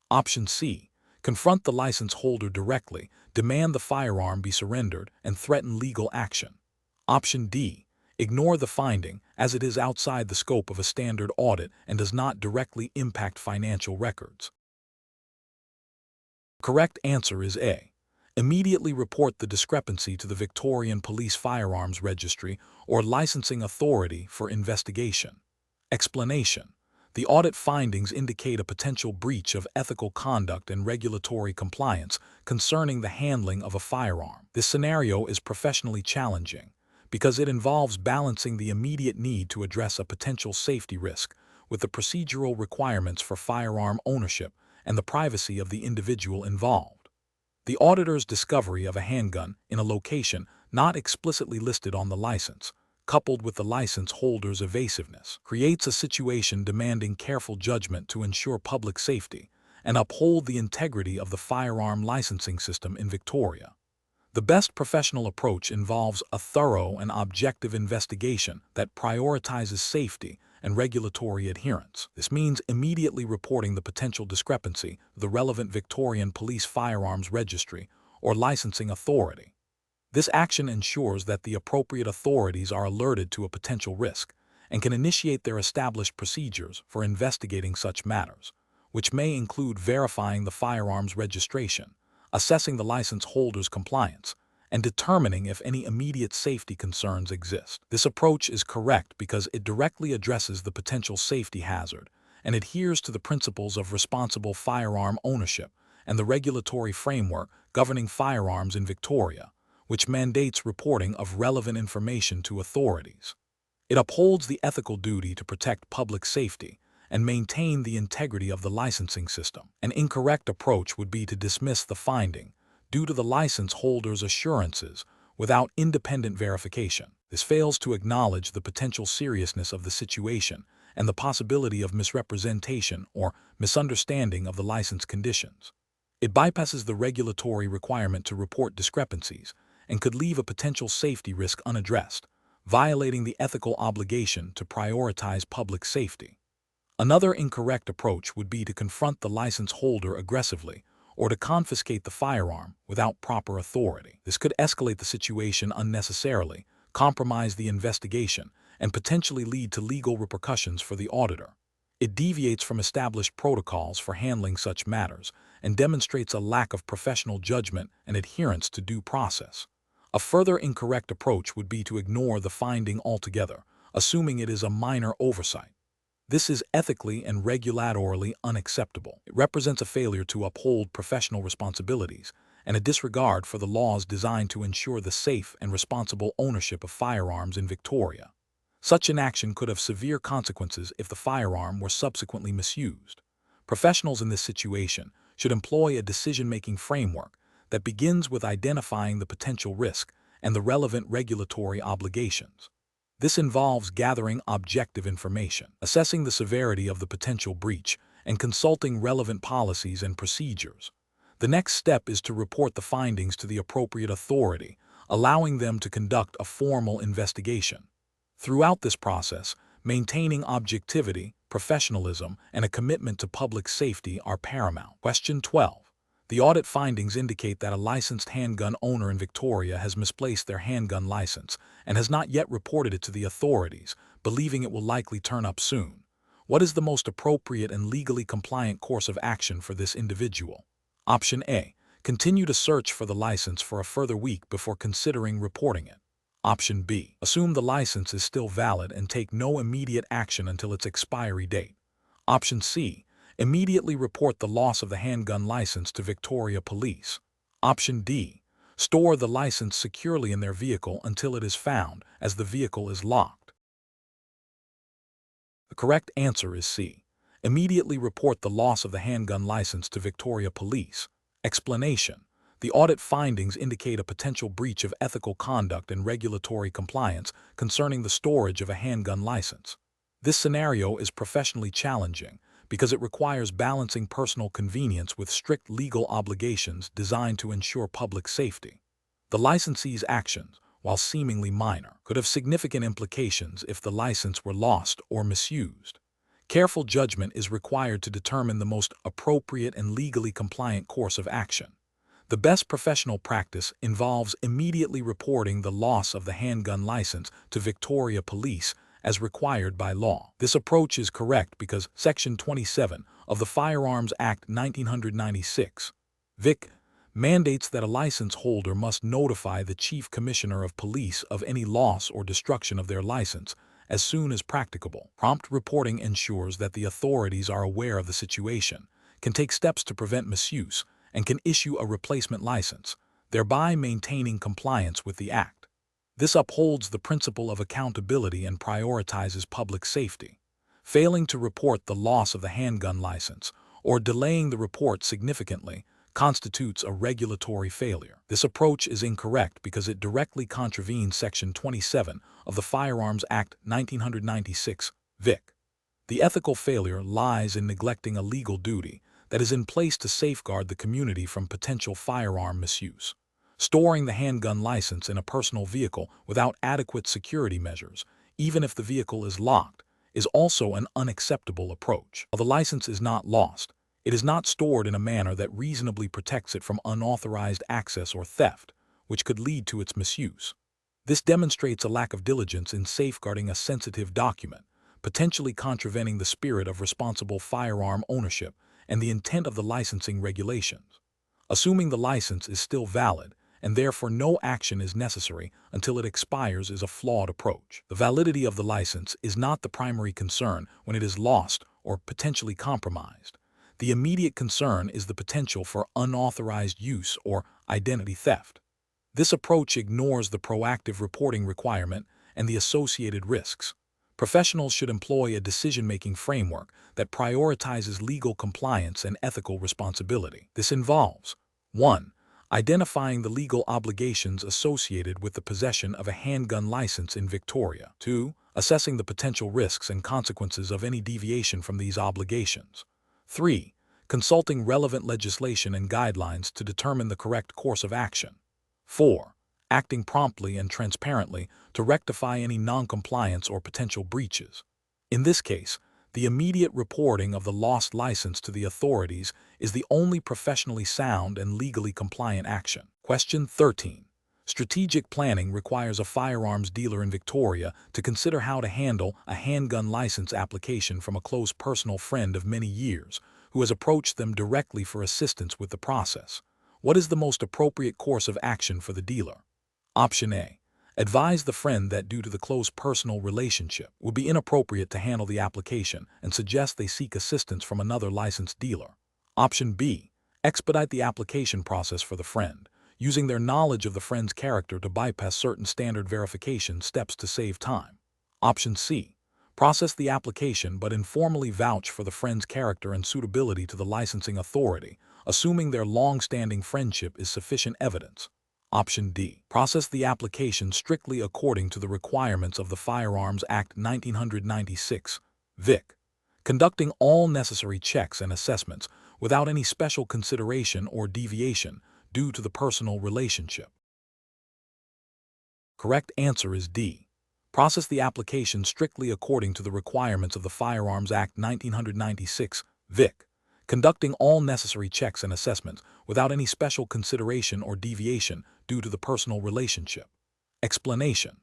[SPEAKER 1] Option C. Confront the license holder directly, demand the firearm be surrendered, and threaten legal action. Option D. Ignore the finding, as it is outside the scope of a standard audit and does not directly impact financial records. The correct answer is A. Immediately report the discrepancy to the Victorian Police Firearms Registry or licensing authority for investigation. Explanation: the audit findings indicate a potential breach of ethical conduct and regulatory compliance concerning the handling of a firearm. This scenario is professionally challenging because it involves balancing the immediate need to address a potential safety risk with the procedural requirements for firearm ownership and the privacy of the individual involved. The auditor's discovery of a handgun in a location not explicitly listed on the license, coupled with the license holder's evasiveness, creates a situation demanding careful judgment to ensure public safety and uphold the integrity of the firearm licensing system in Victoria. The best professional approach involves a thorough and objective investigation that prioritizes safety and regulatory adherence. This means immediately reporting the potential discrepancy to the relevant Victorian Police Firearms Registry or licensing authority. This action ensures that the appropriate authorities are alerted to a potential risk and can initiate their established procedures for investigating such matters, which may include verifying the firearms registration, assessing the license holder's compliance, and determining if any immediate safety concerns exist. This approach is correct because it directly addresses the potential safety hazard and adheres to the principles of responsible firearm ownership and the regulatory framework governing firearms in Victoria, which mandates reporting of relevant information to authorities. It upholds the ethical duty to protect public safety and maintain the integrity of the licensing system. An incorrect approach would be to dismiss the finding due to the license holder's assurances without independent verification. This fails to acknowledge the potential seriousness of the situation and the possibility of misrepresentation or misunderstanding of the license conditions. It bypasses the regulatory requirement to report discrepancies and could leave a potential safety risk unaddressed, violating the ethical obligation to prioritize public safety. Another incorrect approach would be to confront the license holder aggressively or to confiscate the firearm without proper authority. This could escalate the situation unnecessarily, compromise the investigation, and potentially lead to legal repercussions for the auditor. It deviates from established protocols for handling such matters and demonstrates a lack of professional judgment and adherence to due process. A further incorrect approach would be to ignore the finding altogether, assuming it is a minor oversight. This is ethically and regulatorily unacceptable. It represents a failure to uphold professional responsibilities and a disregard for the laws designed to ensure the safe and responsible ownership of firearms in Victoria. Such an action could have severe consequences if the firearm were subsequently misused. Professionals in this situation should employ a decision-making framework that begins with identifying the potential risk and the relevant regulatory obligations. This involves gathering objective information, assessing the severity of the potential breach, and consulting relevant policies and procedures. The next step is to report the findings to the appropriate authority, allowing them to conduct a formal investigation. Throughout this process, maintaining objectivity, professionalism, and a commitment to public safety are paramount. Question 12. The audit findings indicate that a licensed handgun owner in Victoria has misplaced their handgun license and has not yet reported it to the authorities, believing it will likely turn up soon. What is the most appropriate and legally compliant course of action for this individual? Option A. Continue to search for the license for a further week before considering reporting it. Option B. Assume the license is still valid and take no immediate action until its expiry date. Option C. Immediately report the loss of the handgun license to Victoria Police. Option D. Store the license securely in their vehicle until it is found, as the vehicle is locked. The correct answer is C. Immediately report the loss of the handgun license to Victoria Police. Explanation: the audit findings indicate a potential breach of ethical conduct and regulatory compliance concerning the storage of a handgun license. This scenario is professionally challenging because it requires balancing personal convenience with strict legal obligations designed to ensure public safety. The licensee's actions, while seemingly minor, could have significant implications if the license were lost or misused. Careful judgment is required to determine the most appropriate and legally compliant course of action. The best professional practice involves immediately reporting the loss of the handgun license to Victoria Police as required by law. This approach is correct because Section 27 of the Firearms Act 1996, Vic, mandates that a license holder must notify the Chief Commissioner of Police of any loss or destruction of their license as soon as practicable. Prompt reporting ensures that the authorities are aware of the situation, can take steps to prevent misuse, and can issue a replacement license, thereby maintaining compliance with the Act. This upholds the principle of accountability and prioritizes public safety. Failing to report the loss of the handgun license, or delaying the report significantly, constitutes a regulatory failure. This approach is incorrect because it directly contravenes Section 27 of the Firearms Act 1996, Vic. The ethical failure lies in neglecting a legal duty that is in place to safeguard the community from potential firearm misuse. Storing the handgun license in a personal vehicle without adequate security measures, even if the vehicle is locked, is also an unacceptable approach. While the license is not lost, it is not stored in a manner that reasonably protects it from unauthorized access or theft, which could lead to its misuse. This demonstrates a lack of diligence in safeguarding a sensitive document, potentially contravening the spirit of responsible firearm ownership and the intent of the licensing regulations. Assuming the license is still valid, and therefore no action is necessary until it expires, is a flawed approach. The validity of the license is not the primary concern when it is lost or potentially compromised. The immediate concern is the potential for unauthorized use or identity theft. This approach ignores the proactive reporting requirement and the associated risks. Professionals should employ a decision-making framework that prioritizes legal compliance and ethical responsibility. This involves 1. Identifying the legal obligations associated with the possession of a handgun license in Victoria. 2. Assessing the potential risks and consequences of any deviation from these obligations. 3. Consulting relevant legislation and guidelines to determine the correct course of action. 4. Acting promptly and transparently to rectify any non-compliance or potential breaches. In this case, the immediate reporting of the lost license to the authorities is the only professionally sound and legally compliant action. Question 13. Strategic planning requires a firearms dealer in Victoria to consider how to handle a handgun license application from a close personal friend of many years who has approached them directly for assistance with the process. What is the most appropriate course of action for the dealer? Option A. Advise the friend that due to the close personal relationship, it would be inappropriate to handle the application and suggest they seek assistance from another licensed dealer. Option B. Expedite the application process for the friend, using their knowledge of the friend's character to bypass certain standard verification steps to save time. Option C. Process the application but informally vouch for the friend's character and suitability to the licensing authority, assuming their long-standing friendship is sufficient evidence. Option D. Process the application strictly according to the requirements of the Firearms Act 1996, Vic, conducting all necessary checks and assessments without any special consideration or deviation due to the personal relationship. Correct answer is D. Process the application strictly according to the requirements of the Firearms Act 1996, Vic, conducting all necessary checks and assessments without any special consideration or deviation due to the personal relationship. Explanation.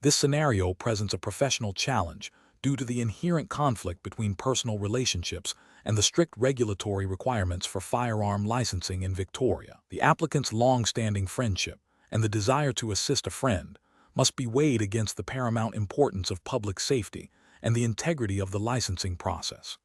[SPEAKER 1] This scenario presents a professional challenge due to the inherent conflict between personal relationships and the strict regulatory requirements for firearm licensing in Victoria. The applicant's long-standing friendship and the desire to assist a friend must be weighed against the paramount importance of public safety and the integrity of the licensing process.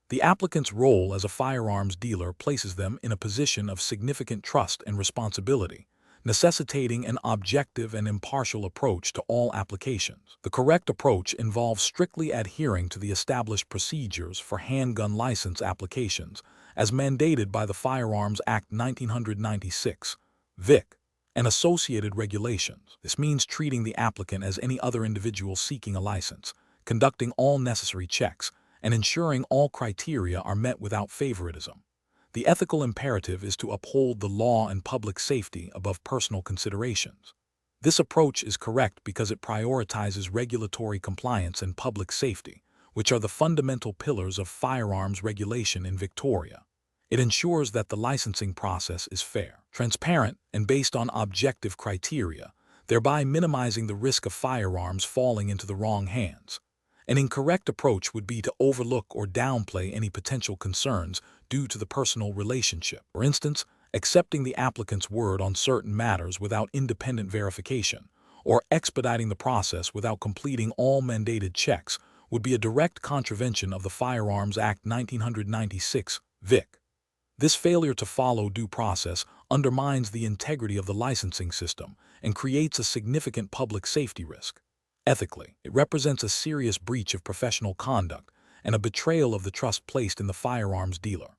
[SPEAKER 1] The applicant's role as a firearms dealer places them in a position of significant trust and responsibility, necessitating an objective and impartial approach to all applications. The correct approach involves strictly adhering to the established procedures for handgun license applications as mandated by the Firearms Act 1996, Vic, and associated regulations. This means treating the applicant as any other individual seeking a license, conducting all necessary checks, and ensuring all criteria are met without favoritism. The ethical imperative is to uphold the law and public safety above personal considerations. This approach is correct because it prioritizes regulatory compliance and public safety, which are the fundamental pillars of firearms regulation in Victoria. It ensures that the licensing process is fair, transparent, and based on objective criteria, thereby minimizing the risk of firearms falling into the wrong hands. An incorrect approach would be to overlook or downplay any potential concerns due to the personal relationship. For instance, accepting the applicant's word on certain matters without independent verification, or expediting the process without completing all mandated checks would be a direct contravention of the Firearms Act 1996, Vic. This failure to follow due process undermines the integrity of the licensing system and creates a significant public safety risk. Ethically, it represents a serious breach of professional conduct and a betrayal of the trust placed in the firearms dealer.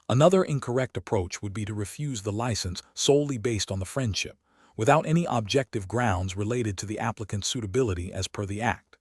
[SPEAKER 1] Another incorrect approach would be to refuse the license solely based on the friendship, without any objective grounds related to the applicant's suitability as per the Act.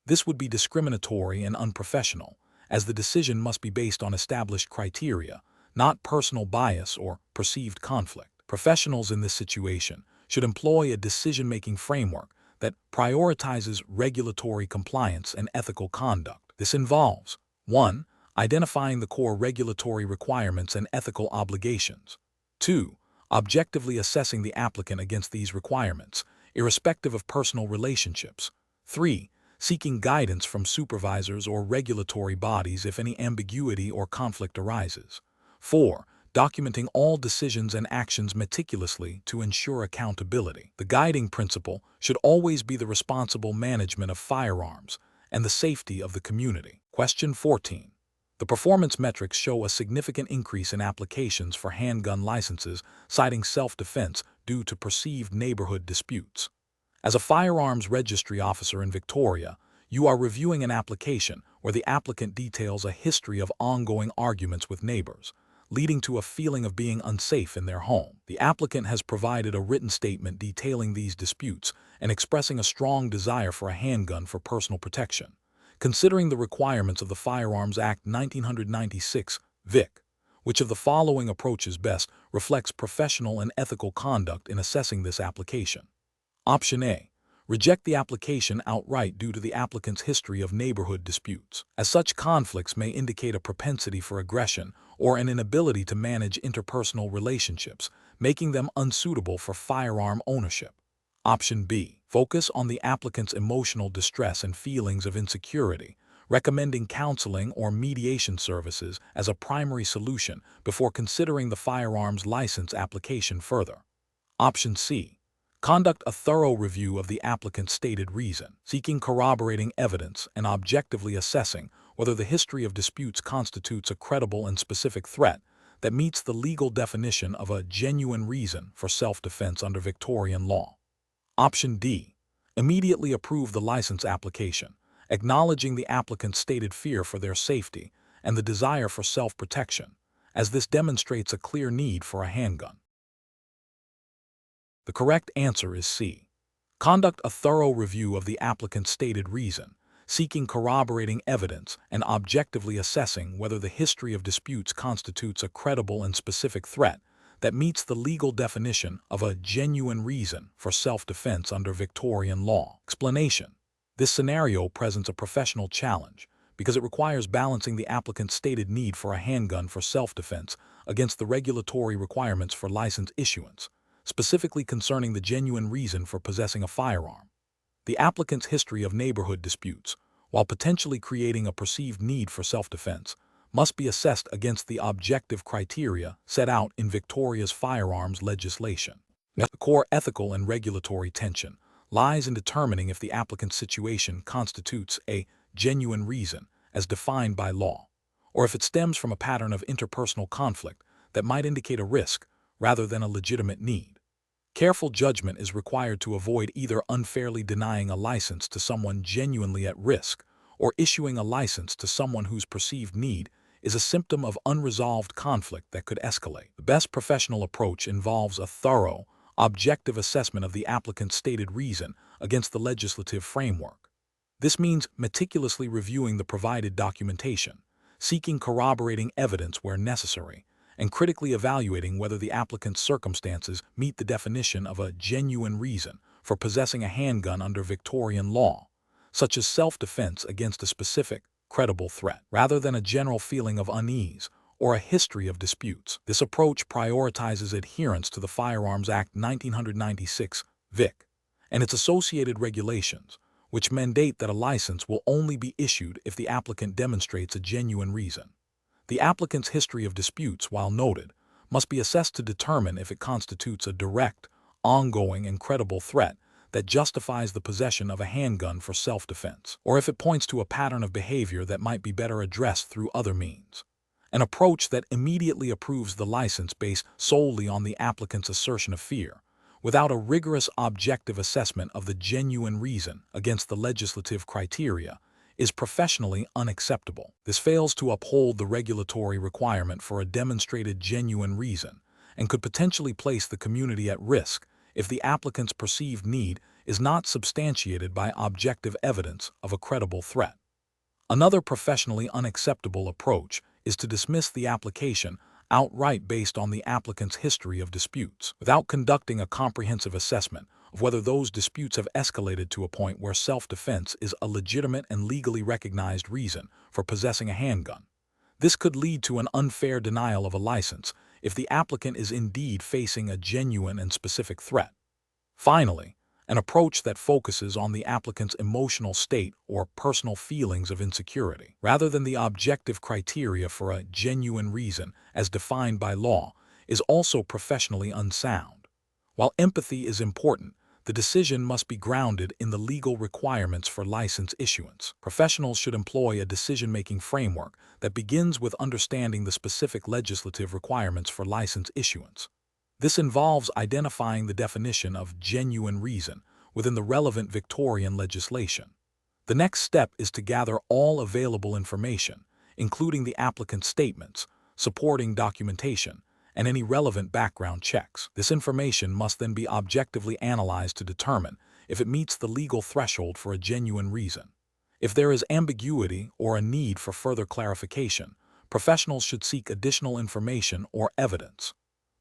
[SPEAKER 1] This would be discriminatory and unprofessional, as the decision must be based on established criteria, not personal bias or perceived conflict. Professionals in this situation should employ a decision-making framework that prioritizes regulatory compliance and ethical conduct. This involves 1. Identifying the core regulatory requirements and ethical obligations. 2. Objectively assessing the applicant against these requirements, irrespective of personal relationships. 3. Seeking guidance from supervisors or regulatory bodies if any ambiguity or conflict arises. 4. Documenting all decisions and actions meticulously to ensure accountability. The guiding principle should always be the responsible management of firearms and the safety of the community. Question 14. The performance metrics show a significant increase in applications for handgun licenses, citing self-defense due to perceived neighborhood disputes. As a firearms registry officer in Victoria, you are reviewing an application where the applicant details a history of ongoing arguments with neighbors, leading to a feeling of being unsafe in their home. The applicant has provided a written statement detailing these disputes and expressing a strong desire for a handgun for personal protection. Considering the requirements of the Firearms Act 1996, Vic, which of the following approaches best reflects professional and ethical conduct in assessing this application? Option A. Reject the application outright due to the applicant's history of neighborhood disputes, as such conflicts may indicate a propensity for aggression or an inability to manage interpersonal relationships, making them unsuitable for firearm ownership. Option B. Focus on the applicant's emotional distress and feelings of insecurity, recommending counseling or mediation services as a primary solution before considering the firearms license application further. Option C. Conduct a thorough review of the applicant's stated reason, seeking corroborating evidence and objectively assessing whether the history of disputes constitutes a credible and specific threat that meets the legal definition of a genuine reason for self-defense under Victorian law. Option D. Immediately approve the license application, acknowledging the applicant's stated fear for their safety and the desire for self-protection, as this demonstrates a clear need for a handgun. The correct answer is C. Conduct a thorough review of the applicant's stated reason, seeking corroborating evidence and objectively assessing whether the history of disputes constitutes a credible and specific threat that meets the legal definition of a genuine reason for self-defense under Victorian law. Explanation. This scenario presents a professional challenge because it requires balancing the applicant's stated need for a handgun for self-defense against the regulatory requirements for license issuance, specifically concerning the genuine reason for possessing a firearm. The applicant's history of neighborhood disputes, while potentially creating a perceived need for self-defense, must be assessed against the objective criteria set out in Victoria's firearms legislation. The core ethical and regulatory tension lies in determining if the applicant's situation constitutes a genuine reason as defined by law, or if it stems from a pattern of interpersonal conflict that might indicate a risk rather than a legitimate need. Careful judgment is required to avoid either unfairly denying a license to someone genuinely at risk or issuing a license to someone whose perceived need is a symptom of unresolved conflict that could escalate. The best professional approach involves a thorough, objective assessment of the applicant's stated reason against the legislative framework. This means meticulously reviewing the provided documentation, seeking corroborating evidence where necessary, and critically evaluating whether the applicant's circumstances meet the definition of a genuine reason for possessing a handgun under Victorian law, such as self-defense against a specific, credible threat, rather than a general feeling of unease or a history of disputes. This approach prioritizes adherence to the Firearms Act 1996, Vic, and its associated regulations, which mandate that a license will only be issued if the applicant demonstrates a genuine reason. The applicant's history of disputes, while noted, must be assessed to determine if it constitutes a direct, ongoing, and credible threat that justifies the possession of a handgun for self-defense, or if it points to a pattern of behavior that might be better addressed through other means. An approach that immediately approves the license based solely on the applicant's assertion of fear, without a rigorous objective assessment of the genuine reason against the legislative criteria, is professionally unacceptable. This fails to uphold the regulatory requirement for a demonstrated genuine reason and could potentially place the community at risk if the applicant's perceived need is not substantiated by objective evidence of a credible threat. Another professionally unacceptable approach is to dismiss the application outright based on the applicant's history of disputes, without conducting a comprehensive assessment of whether those disputes have escalated to a point where self-defense is a legitimate and legally recognized reason for possessing a handgun. This could lead to an unfair denial of a license if the applicant is indeed facing a genuine and specific threat. Finally, an approach that focuses on the applicant's emotional state or personal feelings of insecurity, rather than the objective criteria for a genuine reason as defined by law, is also professionally unsound. While empathy is important, the decision must be grounded in the legal requirements for license issuance. Professionals should employ a decision-making framework that begins with understanding the specific legislative requirements for license issuance. This involves identifying the definition of genuine reason within the relevant Victorian legislation. The next step is to gather all available information, including the applicant's statements, supporting documentation, and any relevant background checks. This information must then be objectively analyzed to determine if it meets the legal threshold for a genuine reason. If there is ambiguity or a need for further clarification, professionals should seek additional information or evidence.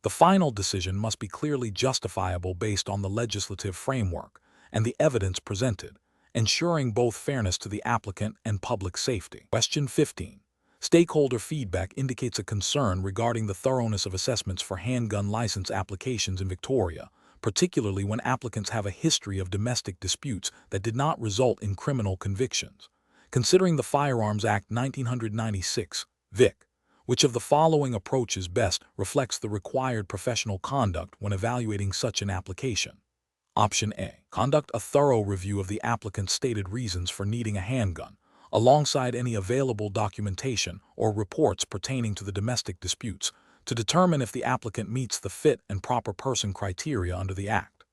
[SPEAKER 1] The final decision must be clearly justifiable based on the legislative framework and the evidence presented, ensuring both fairness to the applicant and public safety. Question 15. Stakeholder feedback indicates a concern regarding the thoroughness of assessments for handgun license applications in Victoria, particularly when applicants have a history of domestic disputes that did not result in criminal convictions. Considering the Firearms Act 1996, Vic, which of the following approaches best reflects the required professional conduct when evaluating such an application? Option A. Conduct a thorough review of the applicant's stated reasons for needing a handgun, alongside any available documentation or reports pertaining to the domestic disputes, to determine if the applicant meets the fit and proper person criteria under the Act.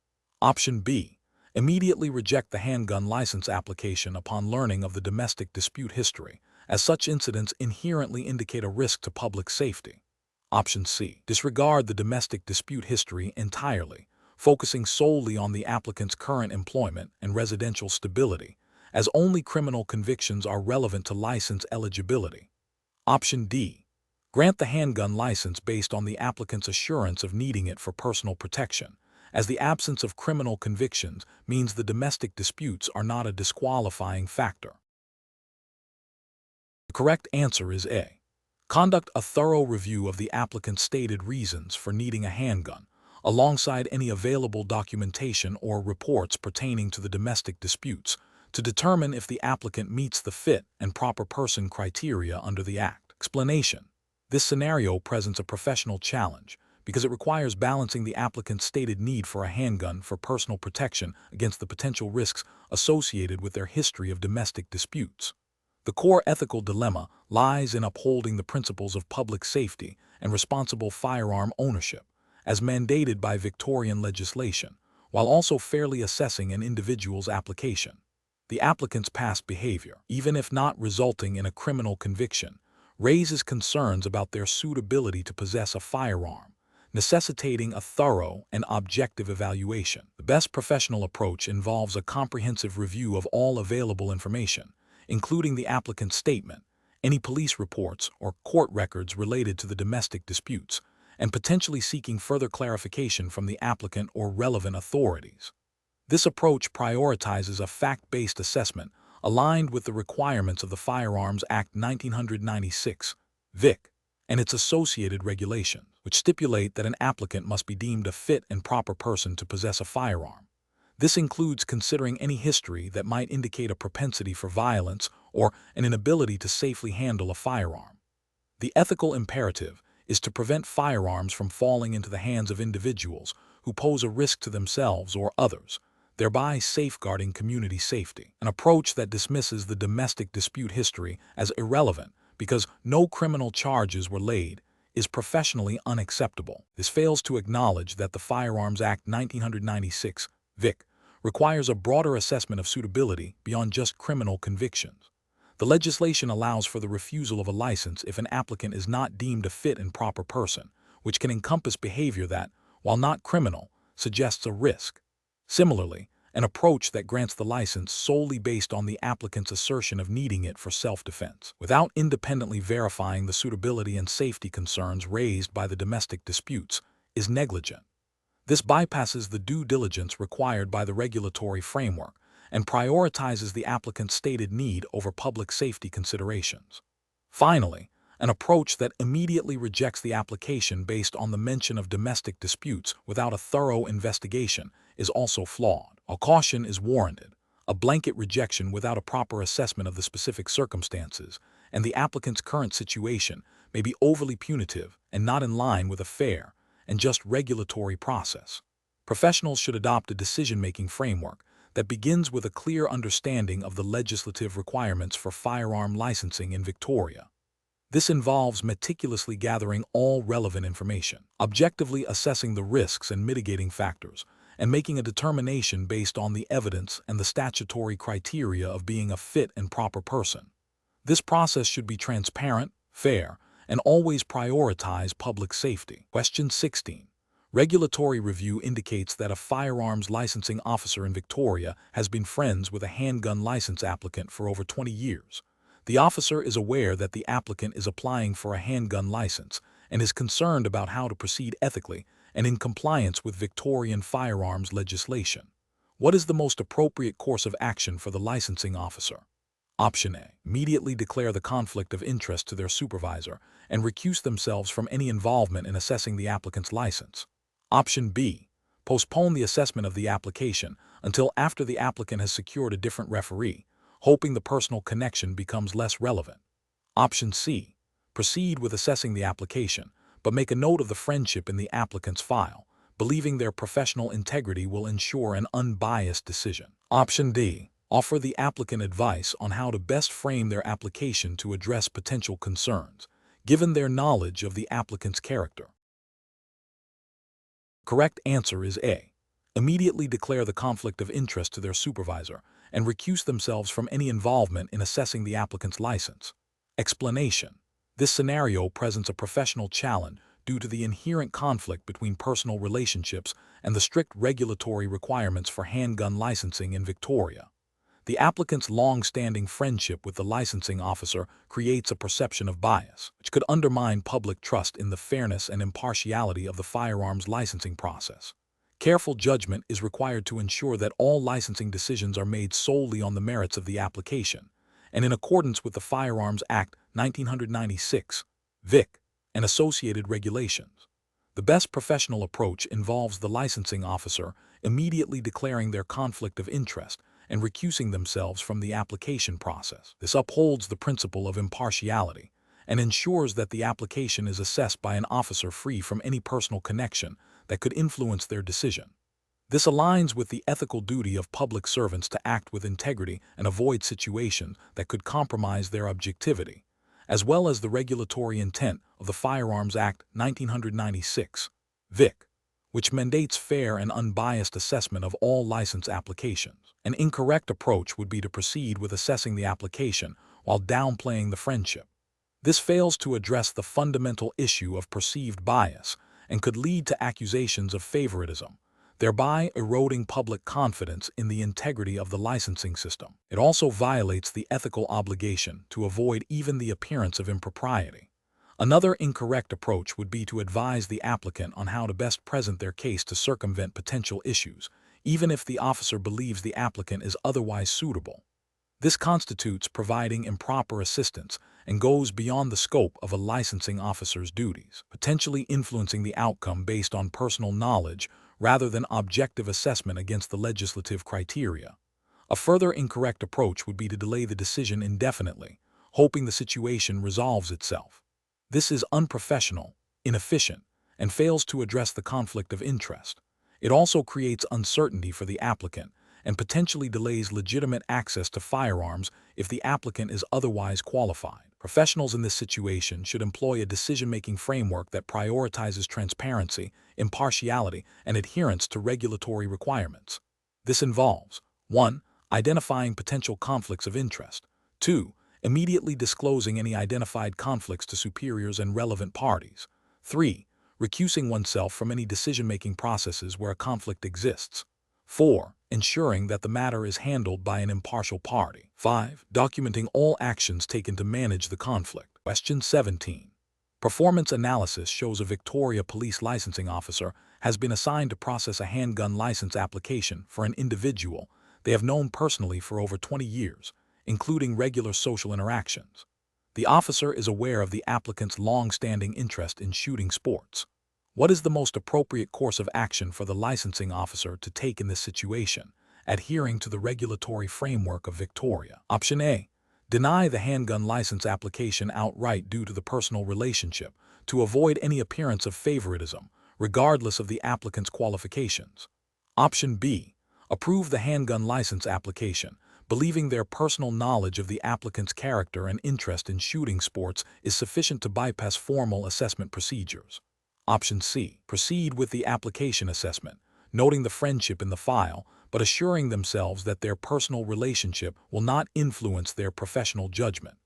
[SPEAKER 1] Option B. Immediately reject the handgun license application upon learning of the domestic dispute history, as such incidents inherently indicate a risk to public safety. Option C. Disregard the domestic dispute history entirely, focusing solely on the applicant's current employment and residential stability, as only criminal convictions are relevant to license eligibility. Option D. Grant the handgun license based on the applicant's assurance of needing it for personal protection, as the absence of criminal convictions means the domestic disputes are not a disqualifying factor. The correct answer is A. Conduct a thorough review of the applicant's stated reasons for needing a handgun, alongside any available documentation or reports pertaining to the domestic disputes, to determine if the applicant meets the fit and proper person criteria under the Act. Explanation. This scenario presents a professional challenge because it requires balancing the applicant's stated need for a handgun for personal protection against the potential risks associated with their history of domestic disputes. The core ethical dilemma lies in upholding the principles of public safety and responsible firearm ownership, as mandated by Victorian legislation, while also fairly assessing an individual's application. The applicant's past behavior, even if not resulting in a criminal conviction, raises concerns about their suitability to possess a firearm, necessitating a thorough and objective evaluation. The best professional approach involves a comprehensive review of all available information, including the applicant's statement, any police reports or court records related to the domestic disputes, and potentially seeking further clarification from the applicant or relevant authorities. This approach prioritizes a fact-based assessment aligned with the requirements of the Firearms Act 1996, Vic, and its associated regulations, which stipulate that an applicant must be deemed a fit and proper person to possess a firearm. This includes considering any history that might indicate a propensity for violence or an inability to safely handle a firearm. The ethical imperative is to prevent firearms from falling into the hands of individuals who pose a risk to themselves or others, thereby safeguarding community safety. An approach that dismisses the domestic dispute history as irrelevant because no criminal charges were laid is professionally unacceptable. This fails to acknowledge that the Firearms Act 1996, VIC, requires a broader assessment of suitability beyond just criminal convictions. The legislation allows for the refusal of a license if an applicant is not deemed a fit and proper person, which can encompass behavior that, while not criminal, suggests a risk. Similarly, an approach that grants the license solely based on the applicant's assertion of needing it for self-defense, without independently verifying the suitability and safety concerns raised by the domestic disputes, is negligent. This bypasses the due diligence required by the regulatory framework and prioritizes the applicant's stated need over public safety considerations. Finally, an approach that immediately rejects the application based on the mention of domestic disputes without a thorough investigation is also flawed. A caution is warranted. A blanket rejection without a proper assessment of the specific circumstances and the applicant's current situation may be overly punitive and not in line with a fair and just regulatory process. Professionals should adopt a decision-making framework that begins with a clear understanding of the legislative requirements for firearm licensing in Victoria. This involves meticulously gathering all relevant information, objectively assessing the risks and mitigating factors, and making a determination based on the evidence and the statutory criteria of being a fit and proper person. This process should be transparent, fair, and always prioritize public safety. Question 16. Regulatory review indicates that a firearms licensing officer in Victoria has been friends with a handgun license applicant for over 20 years. The officer is aware that the applicant is applying for a handgun license and is concerned about how to proceed ethically and in compliance with Victorian firearms legislation. What is the most appropriate course of action for the licensing officer? Option A. Immediately declare the conflict of interest to their supervisor and recuse themselves from any involvement in assessing the applicant's license. Option B. Postpone the assessment of the application until after the applicant has secured a different referee, hoping the personal connection becomes less relevant. Option C. Proceed with assessing the application, but make a note of the friendship in the applicant's file, believing their professional integrity will ensure an unbiased decision. Option D. Offer the applicant advice on how to best frame their application to address potential concerns, given their knowledge of the applicant's character. Correct answer is A. Immediately declare the conflict of interest to their supervisor and recuse themselves from any involvement in assessing the applicant's license. Explanation. This scenario presents a professional challenge due to the inherent conflict between personal relationships and the strict regulatory requirements for handgun licensing in Victoria. The applicant's long-standing friendship with the licensing officer creates a perception of bias, which could undermine public trust in the fairness and impartiality of the firearms licensing process. Careful judgment is required to ensure that all licensing decisions are made solely on the merits of the application, and in accordance with the Firearms Act 1996, VIC, and associated regulations. The best professional approach involves the licensing officer immediately declaring their conflict of interest and recusing themselves from the application process. This upholds the principle of impartiality and ensures that the application is assessed by an officer free from any personal connection that could influence their decision. This aligns with the ethical duty of public servants to act with integrity and avoid situations that could compromise their objectivity, as well as the regulatory intent of the Firearms Act 1996, VIC, which mandates fair and unbiased assessment of all license applications. An incorrect approach would be to proceed with assessing the application while downplaying the friendship. This fails to address the fundamental issue of perceived bias and could lead to accusations of favoritism, thereby eroding public confidence in the integrity of the licensing system. It also violates the ethical obligation to avoid even the appearance of impropriety. Another incorrect approach would be to advise the applicant on how to best present their case to circumvent potential issues, even if the officer believes the applicant is otherwise suitable. This constitutes providing improper assistance and goes beyond the scope of a licensing officer's duties, potentially influencing the outcome based on personal knowledge rather than objective assessment against the legislative criteria. A further incorrect approach would be to delay the decision indefinitely, hoping the situation resolves itself. This is unprofessional inefficient, and fails to address the conflict of interest. It also creates uncertainty for the applicant and potentially delays legitimate access to firearms if the applicant is otherwise qualified. Professionals in this situation should employ a decision-making framework that prioritizes transparency, impartiality, and adherence to regulatory requirements. This involves 1. Identifying potential conflicts of interest. 2. Immediately disclosing any identified conflicts to superiors and relevant parties. 3. Recusing oneself from any decision-making processes where a conflict exists. 4. Ensuring that the matter is handled by an impartial party. 5. Documenting all actions taken to manage the conflict. Question 17. Performance analysis shows a Victoria police licensing officer has been assigned to process a handgun license application for an individual they have known personally for over 20 years, including regular social interactions. The officer is aware of the applicant's long-standing interest in shooting sports. What is the most appropriate course of action for the licensing officer to take in this situation, adhering to the regulatory framework of Victoria? Option A. Deny the handgun license application outright due to the personal relationship, to avoid any appearance of favoritism, regardless of the applicant's qualifications. Option B. Approve the handgun license application, believing their personal knowledge of the applicant's character and interest in shooting sports is sufficient to bypass formal assessment procedures. Option C. Proceed with the application assessment, noting the friendship in the file, but assuring themselves that their personal relationship will not influence their professional judgment.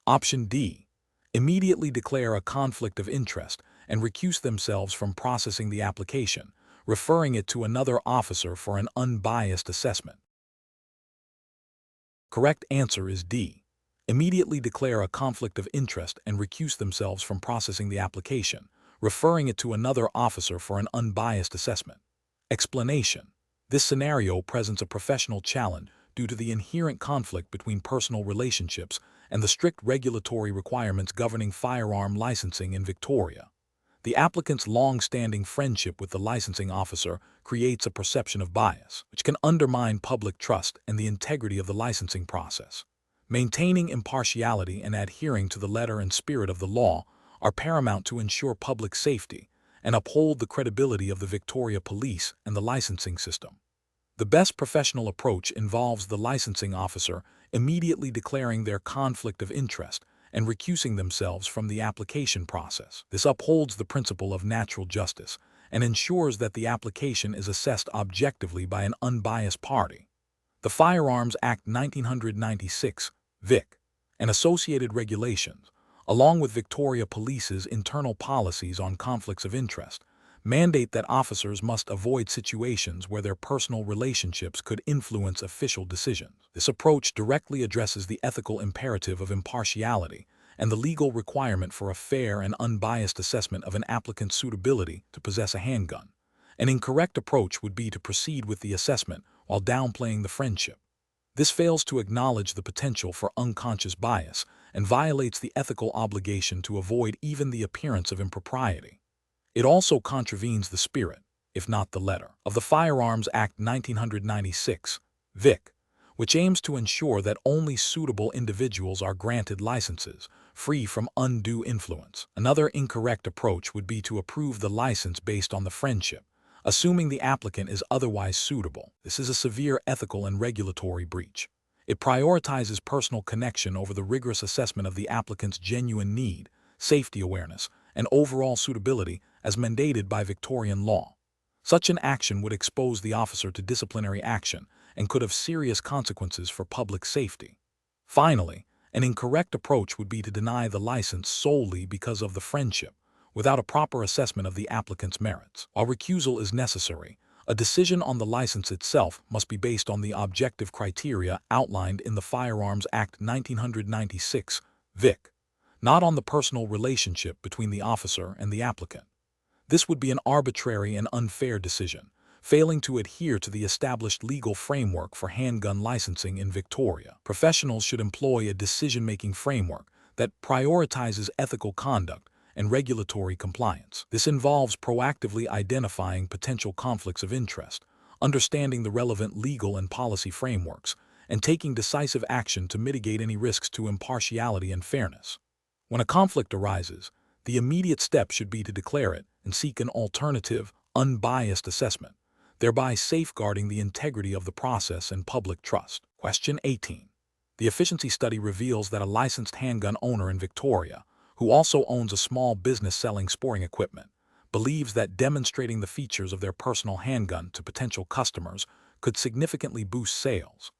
[SPEAKER 1] Option D. Immediately declare a conflict of interest and recuse themselves from processing the application, referring it to another officer for an unbiased assessment. Correct answer is D. Immediately declare a conflict of interest and recuse themselves from processing the application, referring it to another officer for an unbiased assessment. Explanation. This scenario presents a professional challenge due to the inherent conflict between personal relationships and the strict regulatory requirements governing firearm licensing in Victoria. The applicant's long-standing friendship with the licensing officer creates a perception of bias, which can undermine public trust and the integrity of the licensing process. Maintaining impartiality and adhering to the letter and spirit of the law are paramount to ensure public safety and uphold the credibility of the Victoria Police and the licensing system. The best professional approach involves the licensing officer immediately declaring their conflict of interest and recusing themselves from the application process. This upholds the principle of natural justice and ensures that the application is assessed objectively by an unbiased party. The Firearms Act 1996, Vic, and associated regulations, along with Victoria Police's internal policies on conflicts of interest, mandate that officers must avoid situations where their personal relationships could influence official decisions. This approach directly addresses the ethical imperative of impartiality and the legal requirement for a fair and unbiased assessment of an applicant's suitability to possess a handgun. An incorrect approach would be to proceed with the assessment while downplaying the friendship. This fails to acknowledge the potential for unconscious bias and violates the ethical obligation to avoid even the appearance of impropriety. It also contravenes the spirit, if not the letter, of the Firearms Act 1996, Vic, which aims to ensure that only suitable individuals are granted licenses, free from undue influence. Another incorrect approach would be to approve the license based on the friendship, assuming the applicant is otherwise suitable. This is a severe ethical and regulatory breach. It prioritizes personal connection over the rigorous assessment of the applicant's genuine need, safety awareness, and overall suitability as mandated by Victorian law. Such an action would expose the officer to disciplinary action and could have serious consequences for public safety. Finally, an incorrect approach would be to deny the license solely because of the friendship, without a proper assessment of the applicant's merits. While recusal is necessary, a decision on the license itself must be based on the objective criteria outlined in the Firearms Act 1996, Vic, not on the personal relationship between the officer and the applicant. This would be an arbitrary and unfair decision, failing to adhere to the established legal framework for handgun licensing in Victoria. Professionals should employ a decision-making framework that prioritizes ethical conduct and regulatory compliance. This involves proactively identifying potential conflicts of interest, understanding the relevant legal and policy frameworks, and taking decisive action to mitigate any risks to impartiality and fairness. When a conflict arises, the immediate step should be to declare it and seek an alternative, unbiased assessment, thereby safeguarding the integrity of the process and public trust. Question 18. The efficiency study reveals that a licensed handgun owner in Victoria, who also owns a small business selling sporting equipment, believes that demonstrating the features of their personal handgun to potential customers could significantly boost sales.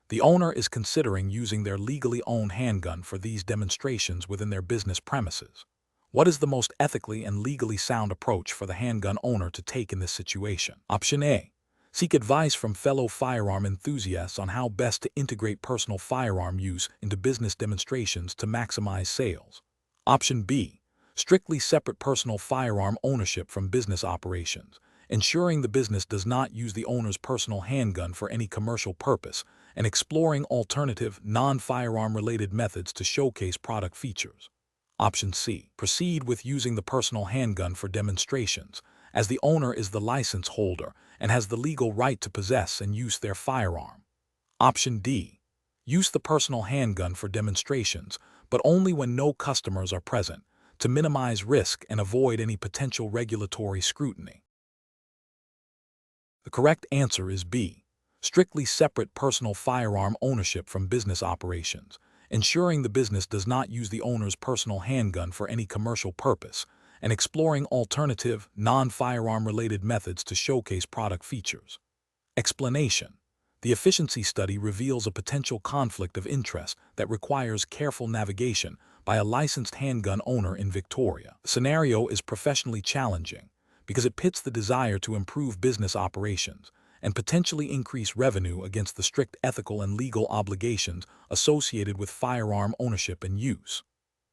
[SPEAKER 1] The owner is considering using their legally owned handgun for these demonstrations within their business premises. What is the most ethically and legally sound approach for the handgun owner to take in this situation? Option A. Seek advice from fellow firearm enthusiasts on how best to integrate personal firearm use into business demonstrations to maximize sales. Option B. Strictly separate personal firearm ownership from business operations, ensuring the business does not use the owner's personal handgun for any commercial purpose, and exploring alternative, non-firearm related methods to showcase product features. Option C. Proceed with using the personal handgun for demonstrations, as the owner is the license holder and has the legal right to possess and use their firearm. Option D. Use the personal handgun for demonstrations, but only when no customers are present, to minimize risk and avoid any potential regulatory scrutiny. The correct answer is B. Strictly separate personal firearm ownership from business operations, ensuring the business does not use the owner's personal handgun for any commercial purpose, and exploring alternative, non-firearm related methods to showcase product features. Explanation. The efficiency study reveals a potential conflict of interest that requires careful navigation by a licensed handgun owner in Victoria. The scenario is professionally challenging because it pits the desire to improve business operations and potentially increase revenue against the strict ethical and legal obligations associated with firearm ownership and use.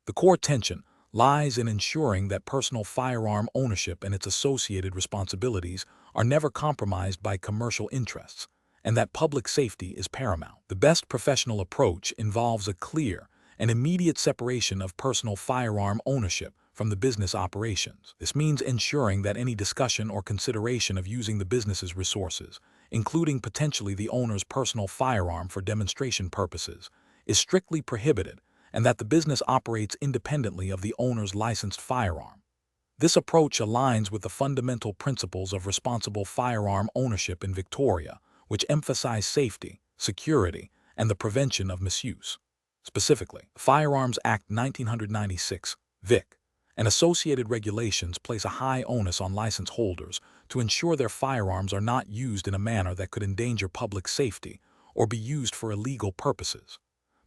[SPEAKER 1] The core tension lies in ensuring that personal firearm ownership and its associated responsibilities are never compromised by commercial interests, and that public safety is paramount. The best professional approach involves a clear and immediate separation of personal firearm ownership from the business operations. This means ensuring that any discussion or consideration of using the business's resources, including potentially the owner's personal firearm for demonstration purposes, is strictly prohibited, and that the business operates independently of the owner's licensed firearm. This approach aligns with the fundamental principles of responsible firearm ownership in Victoria, which emphasize safety, security, and the prevention of misuse. Specifically, the Firearms Act 1996, Vic, and associated regulations place a high onus on license holders to ensure their firearms are not used in a manner that could endanger public safety or be used for illegal purposes.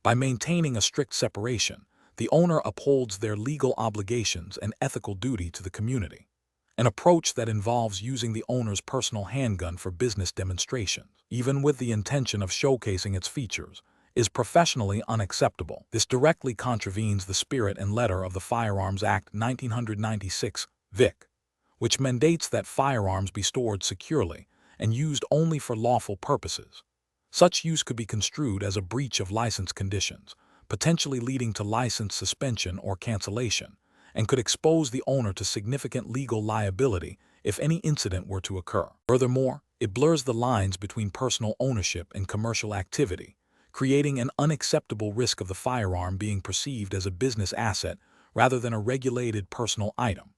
[SPEAKER 1] By maintaining a strict separation, the owner upholds their legal obligations and ethical duty to the community. An approach that involves using the owner's personal handgun for business demonstrations, even with the intention of showcasing its features, is professionally unacceptable. This directly contravenes the spirit and letter of the Firearms Act 1996, Vic, which mandates that firearms be stored securely and used only for lawful purposes. Such use could be construed as a breach of license conditions, potentially leading to license suspension or cancellation, and could expose the owner to significant legal liability if any incident were to occur. Furthermore, it blurs the lines between personal ownership and commercial activity, creating an unacceptable risk of the firearm being perceived as a business asset rather than a regulated personal item.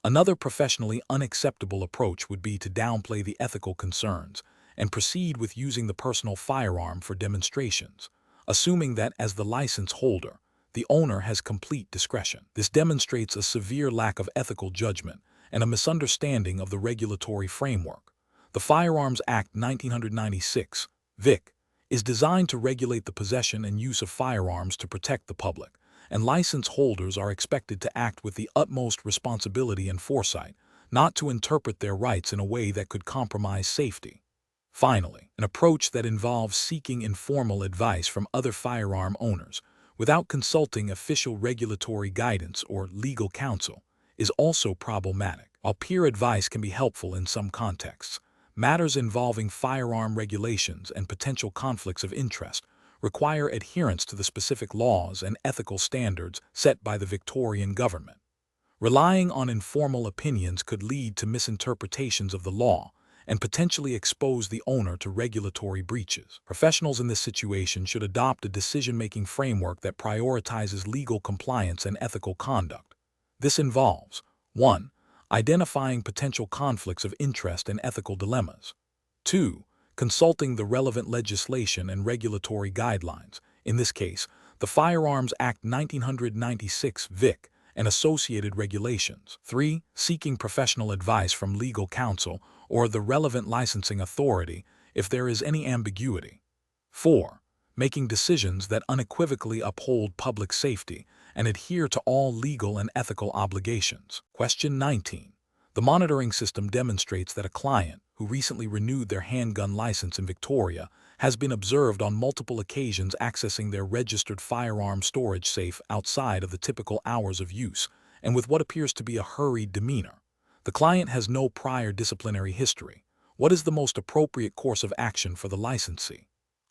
[SPEAKER 1] Another professionally unacceptable approach would be to downplay the ethical concerns and proceed with using the personal firearm for demonstrations, assuming that as the license holder, the owner has complete discretion. This demonstrates a severe lack of ethical judgment and a misunderstanding of the regulatory framework. The Firearms Act 1996, Vic, is designed to regulate the possession and use of firearms to protect the public, and license holders are expected to act with the utmost responsibility and foresight, not to interpret their rights in a way that could compromise safety. Finally, an approach that involves seeking informal advice from other firearm owners without consulting official regulatory guidance or legal counsel is also problematic. While peer advice can be helpful in some contexts, matters involving firearm regulations and potential conflicts of interest require adherence to the specific laws and ethical standards set by the Victorian government. Relying on informal opinions could lead to misinterpretations of the law and potentially expose the owner to regulatory breaches. Professionals in this situation should adopt a decision-making framework that prioritizes legal compliance and ethical conduct. This involves 1. Identifying potential conflicts of interest and ethical dilemmas. 2. Consulting the relevant legislation and regulatory guidelines, in this case, the Firearms Act 1996 (VIC) and associated regulations. 3. Seeking professional advice from legal counsel or the relevant licensing authority if there is any ambiguity. 4. Making decisions that unequivocally uphold public safety and adhere to all legal and ethical obligations. Question 19. The monitoring system demonstrates that a client who recently renewed their handgun license in Victoria has been observed on multiple occasions accessing their registered firearm storage safe outside of the typical hours of use and with what appears to be a hurried demeanor. The client has no prior disciplinary history. What is the most appropriate course of action for the licensee?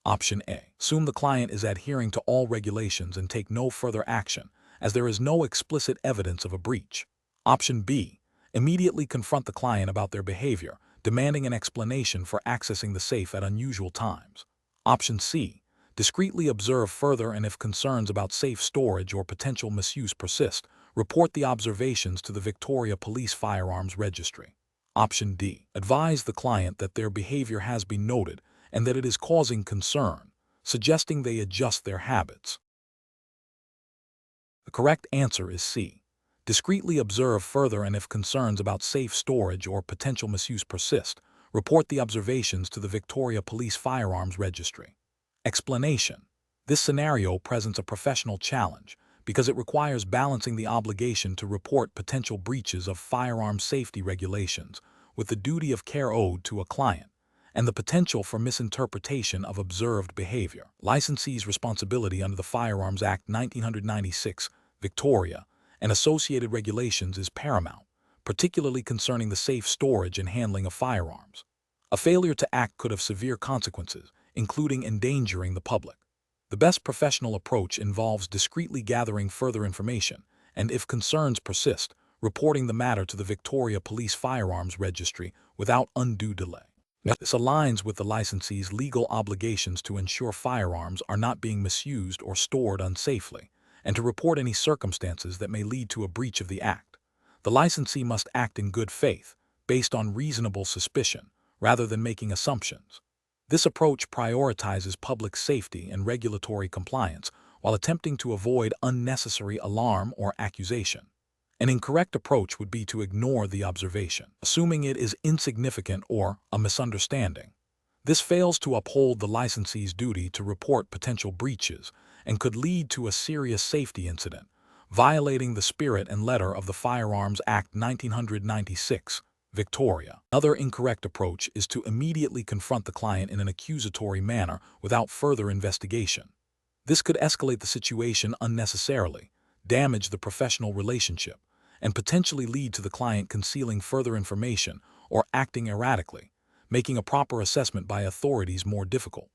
[SPEAKER 1] Option A. Assume the client is adhering to all regulations and take no further action, as there is no explicit evidence of a breach. Option B. Immediately confront the client about their behavior, demanding an explanation for accessing the safe at unusual times. Option C. Discreetly observe further, and if concerns about safe storage or potential misuse persist, report the observations to the Victoria Police Firearms Registry. Option D. Advise the client that their behavior has been noted and that it is causing concern, suggesting they adjust their habits. The correct answer is C. Discreetly observe further, and if concerns about safe storage or potential misuse persist, report the observations to the Victoria Police Firearms Registry. Explanation. This scenario presents a professional challenge because it requires balancing the obligation to report potential breaches of firearm safety regulations with the duty of care owed to a client and the potential for misinterpretation of observed behavior. Licensee's responsibility under the Firearms Act 1996, Victoria, and associated regulations is paramount, particularly concerning the safe storage and handling of firearms. A failure to act could have severe consequences, including endangering the public. The best professional approach involves discreetly gathering further information, and if concerns persist, reporting the matter to the Victoria Police Firearms Registry without undue delay. This aligns with the licensee's legal obligations to ensure firearms are not being misused or stored unsafely, and to report any circumstances that may lead to a breach of the Act. The licensee must act in good faith, based on reasonable suspicion, rather than making assumptions. This approach prioritizes public safety and regulatory compliance while attempting to avoid unnecessary alarm or accusation. An incorrect approach would be to ignore the observation, assuming it is insignificant or a misunderstanding. This fails to uphold the licensee's duty to report potential breaches and could lead to a serious safety incident, violating the spirit and letter of the Firearms Act 1996, Victoria. Another incorrect approach is to immediately confront the client in an accusatory manner without further investigation. This could escalate the situation unnecessarily, damage the professional relationship, and potentially lead to the client concealing further information or acting erratically, making a proper assessment by authorities more difficult.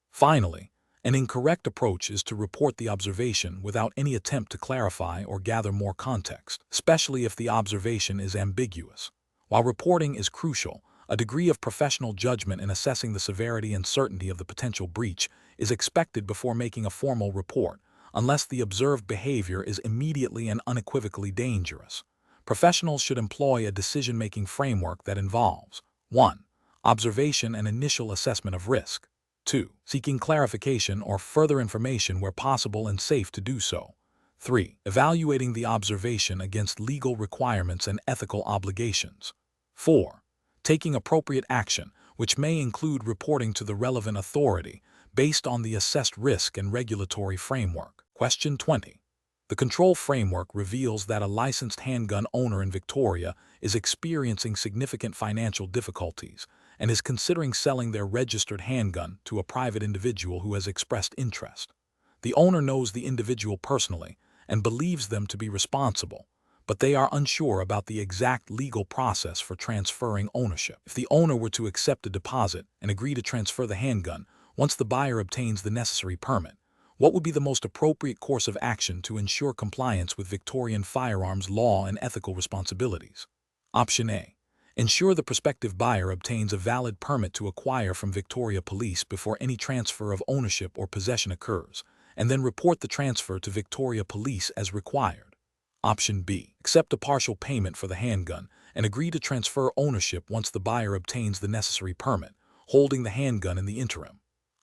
[SPEAKER 1] Finally, an incorrect approach is to report the observation without any attempt to clarify or gather more context, especially if the observation is ambiguous. While reporting is crucial, a degree of professional judgment in assessing the severity and certainty of the potential breach is expected before making a formal report, unless the observed behavior is immediately and unequivocally dangerous. Professionals should employ a decision-making framework that involves 1. Observation and initial assessment of risk. 2. Seeking clarification or further information where possible and safe to do so. 3. Evaluating the observation against legal requirements and ethical obligations. 4. Taking appropriate action, which may include reporting to the relevant authority based on the assessed risk and regulatory framework. Question 20. The control framework reveals that a licensed handgun owner in Victoria is experiencing significant financial difficulties and is considering selling their registered handgun to a private individual who has expressed interest. The owner knows the individual personally and believes them to be responsible, but they are unsure about the exact legal process for transferring ownership. If the owner were to accept a deposit and agree to transfer the handgun once the buyer obtains the necessary permit, what would be the most appropriate course of action to ensure compliance with Victorian firearms law and ethical responsibilities? Option A. Ensure the prospective buyer obtains a valid permit to acquire from Victoria Police before any transfer of ownership or possession occurs, and then report the transfer to Victoria Police as required. Option B. Accept a partial payment for the handgun and agree to transfer ownership once the buyer obtains the necessary permit, holding the handgun in the interim.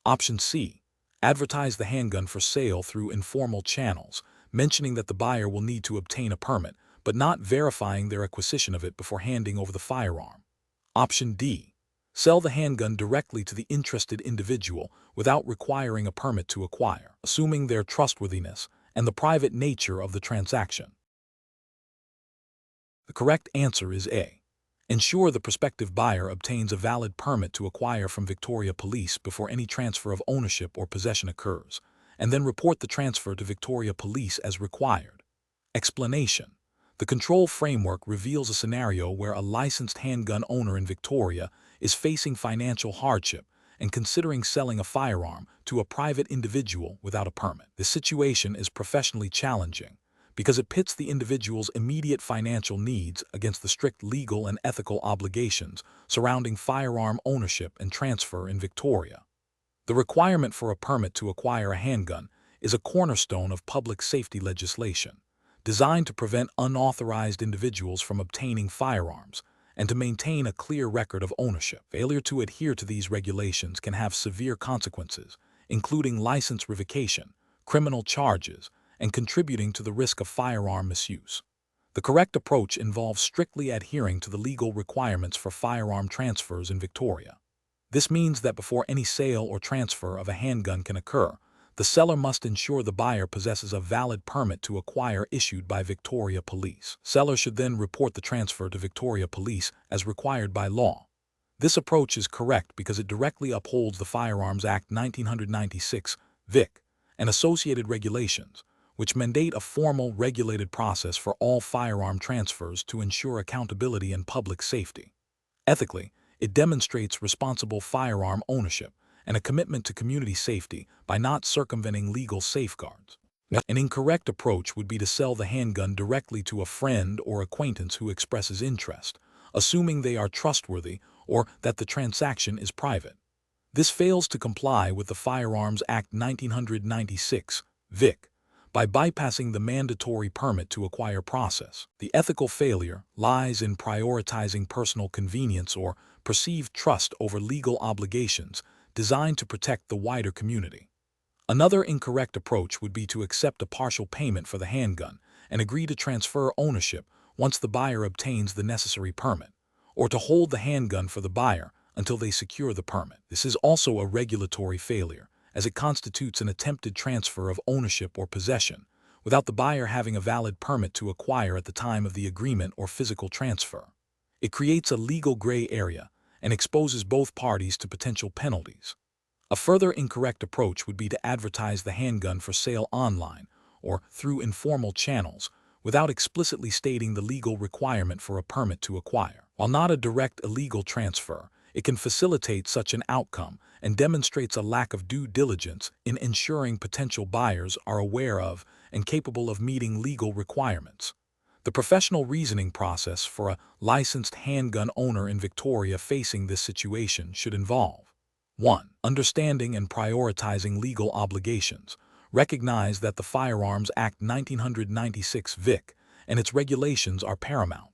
[SPEAKER 1] Option C. Advertise the handgun for sale through informal channels, mentioning that the buyer will need to obtain a permit, but not verifying their acquisition of it before handing over the firearm. Option D. Sell the handgun directly to the interested individual without requiring a permit to acquire, assuming their trustworthiness and the private nature of the transaction. The correct answer is A. Ensure the prospective buyer obtains a valid permit to acquire from Victoria Police before any transfer of ownership or possession occurs, and then report the transfer to Victoria Police as required. Explanation: the control framework reveals a scenario where a licensed handgun owner in Victoria is facing financial hardship and considering selling a firearm to a private individual without a permit. This situation is professionally challenging because it pits the individual's immediate financial needs against the strict legal and ethical obligations surrounding firearm ownership and transfer in Victoria. The requirement for a permit to acquire a handgun is a cornerstone of public safety legislation, designed to prevent unauthorized individuals from obtaining firearms and to maintain a clear record of ownership. Failure to adhere to these regulations can have severe consequences, including license revocation, criminal charges, and contributing to the risk of firearm misuse. The correct approach involves strictly adhering to the legal requirements for firearm transfers in Victoria. This means that before any sale or transfer of a handgun can occur, the seller must ensure the buyer possesses a valid permit to acquire issued by Victoria Police. Seller should then report the transfer to Victoria Police as required by law. This approach is correct because it directly upholds the Firearms Act 1996, VIC, and associated regulations, which mandate a formal, regulated process for all firearm transfers to ensure accountability and public safety. Ethically, it demonstrates responsible firearm ownership and a commitment to community safety by not circumventing legal safeguards. An incorrect approach would be to sell the handgun directly to a friend or acquaintance who expresses interest, assuming they are trustworthy or that the transaction is private. This fails to comply with the Firearms Act 1996, VIC, by bypassing the mandatory permit to acquire process. The ethical failure lies in prioritizing personal convenience or perceived trust over legal obligations designed to protect the wider community. Another incorrect approach would be to accept a partial payment for the handgun and agree to transfer ownership once the buyer obtains the necessary permit, or to hold the handgun for the buyer until they secure the permit. This is also a regulatory failure, as it constitutes an attempted transfer of ownership or possession, without the buyer having a valid permit to acquire at the time of the agreement or physical transfer. It creates a legal gray area and exposes both parties to potential penalties. A further incorrect approach would be to advertise the handgun for sale online or through informal channels without explicitly stating the legal requirement for a permit to acquire. While not a direct illegal transfer, it can facilitate such an outcome and demonstrates a lack of due diligence in ensuring potential buyers are aware of and capable of meeting legal requirements. The professional reasoning process for a licensed handgun owner in Victoria facing this situation should involve: 1. Understanding and prioritizing legal obligations. Recognize that the Firearms Act 1996 VIC and its regulations are paramount.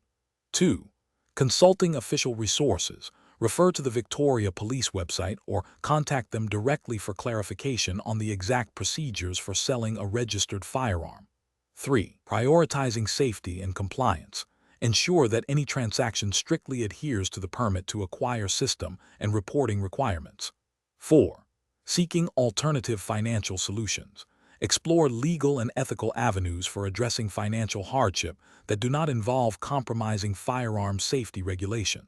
[SPEAKER 1] 2. Consulting official resources. Refer to the Victoria Police website or contact them directly for clarification on the exact procedures for selling a registered firearm. 3. Prioritizing safety and compliance. Ensure that any transaction strictly adheres to the permit to acquire system and reporting requirements. 4. Seeking alternative financial solutions. Explore legal and ethical avenues for addressing financial hardship that do not involve compromising firearm safety regulations.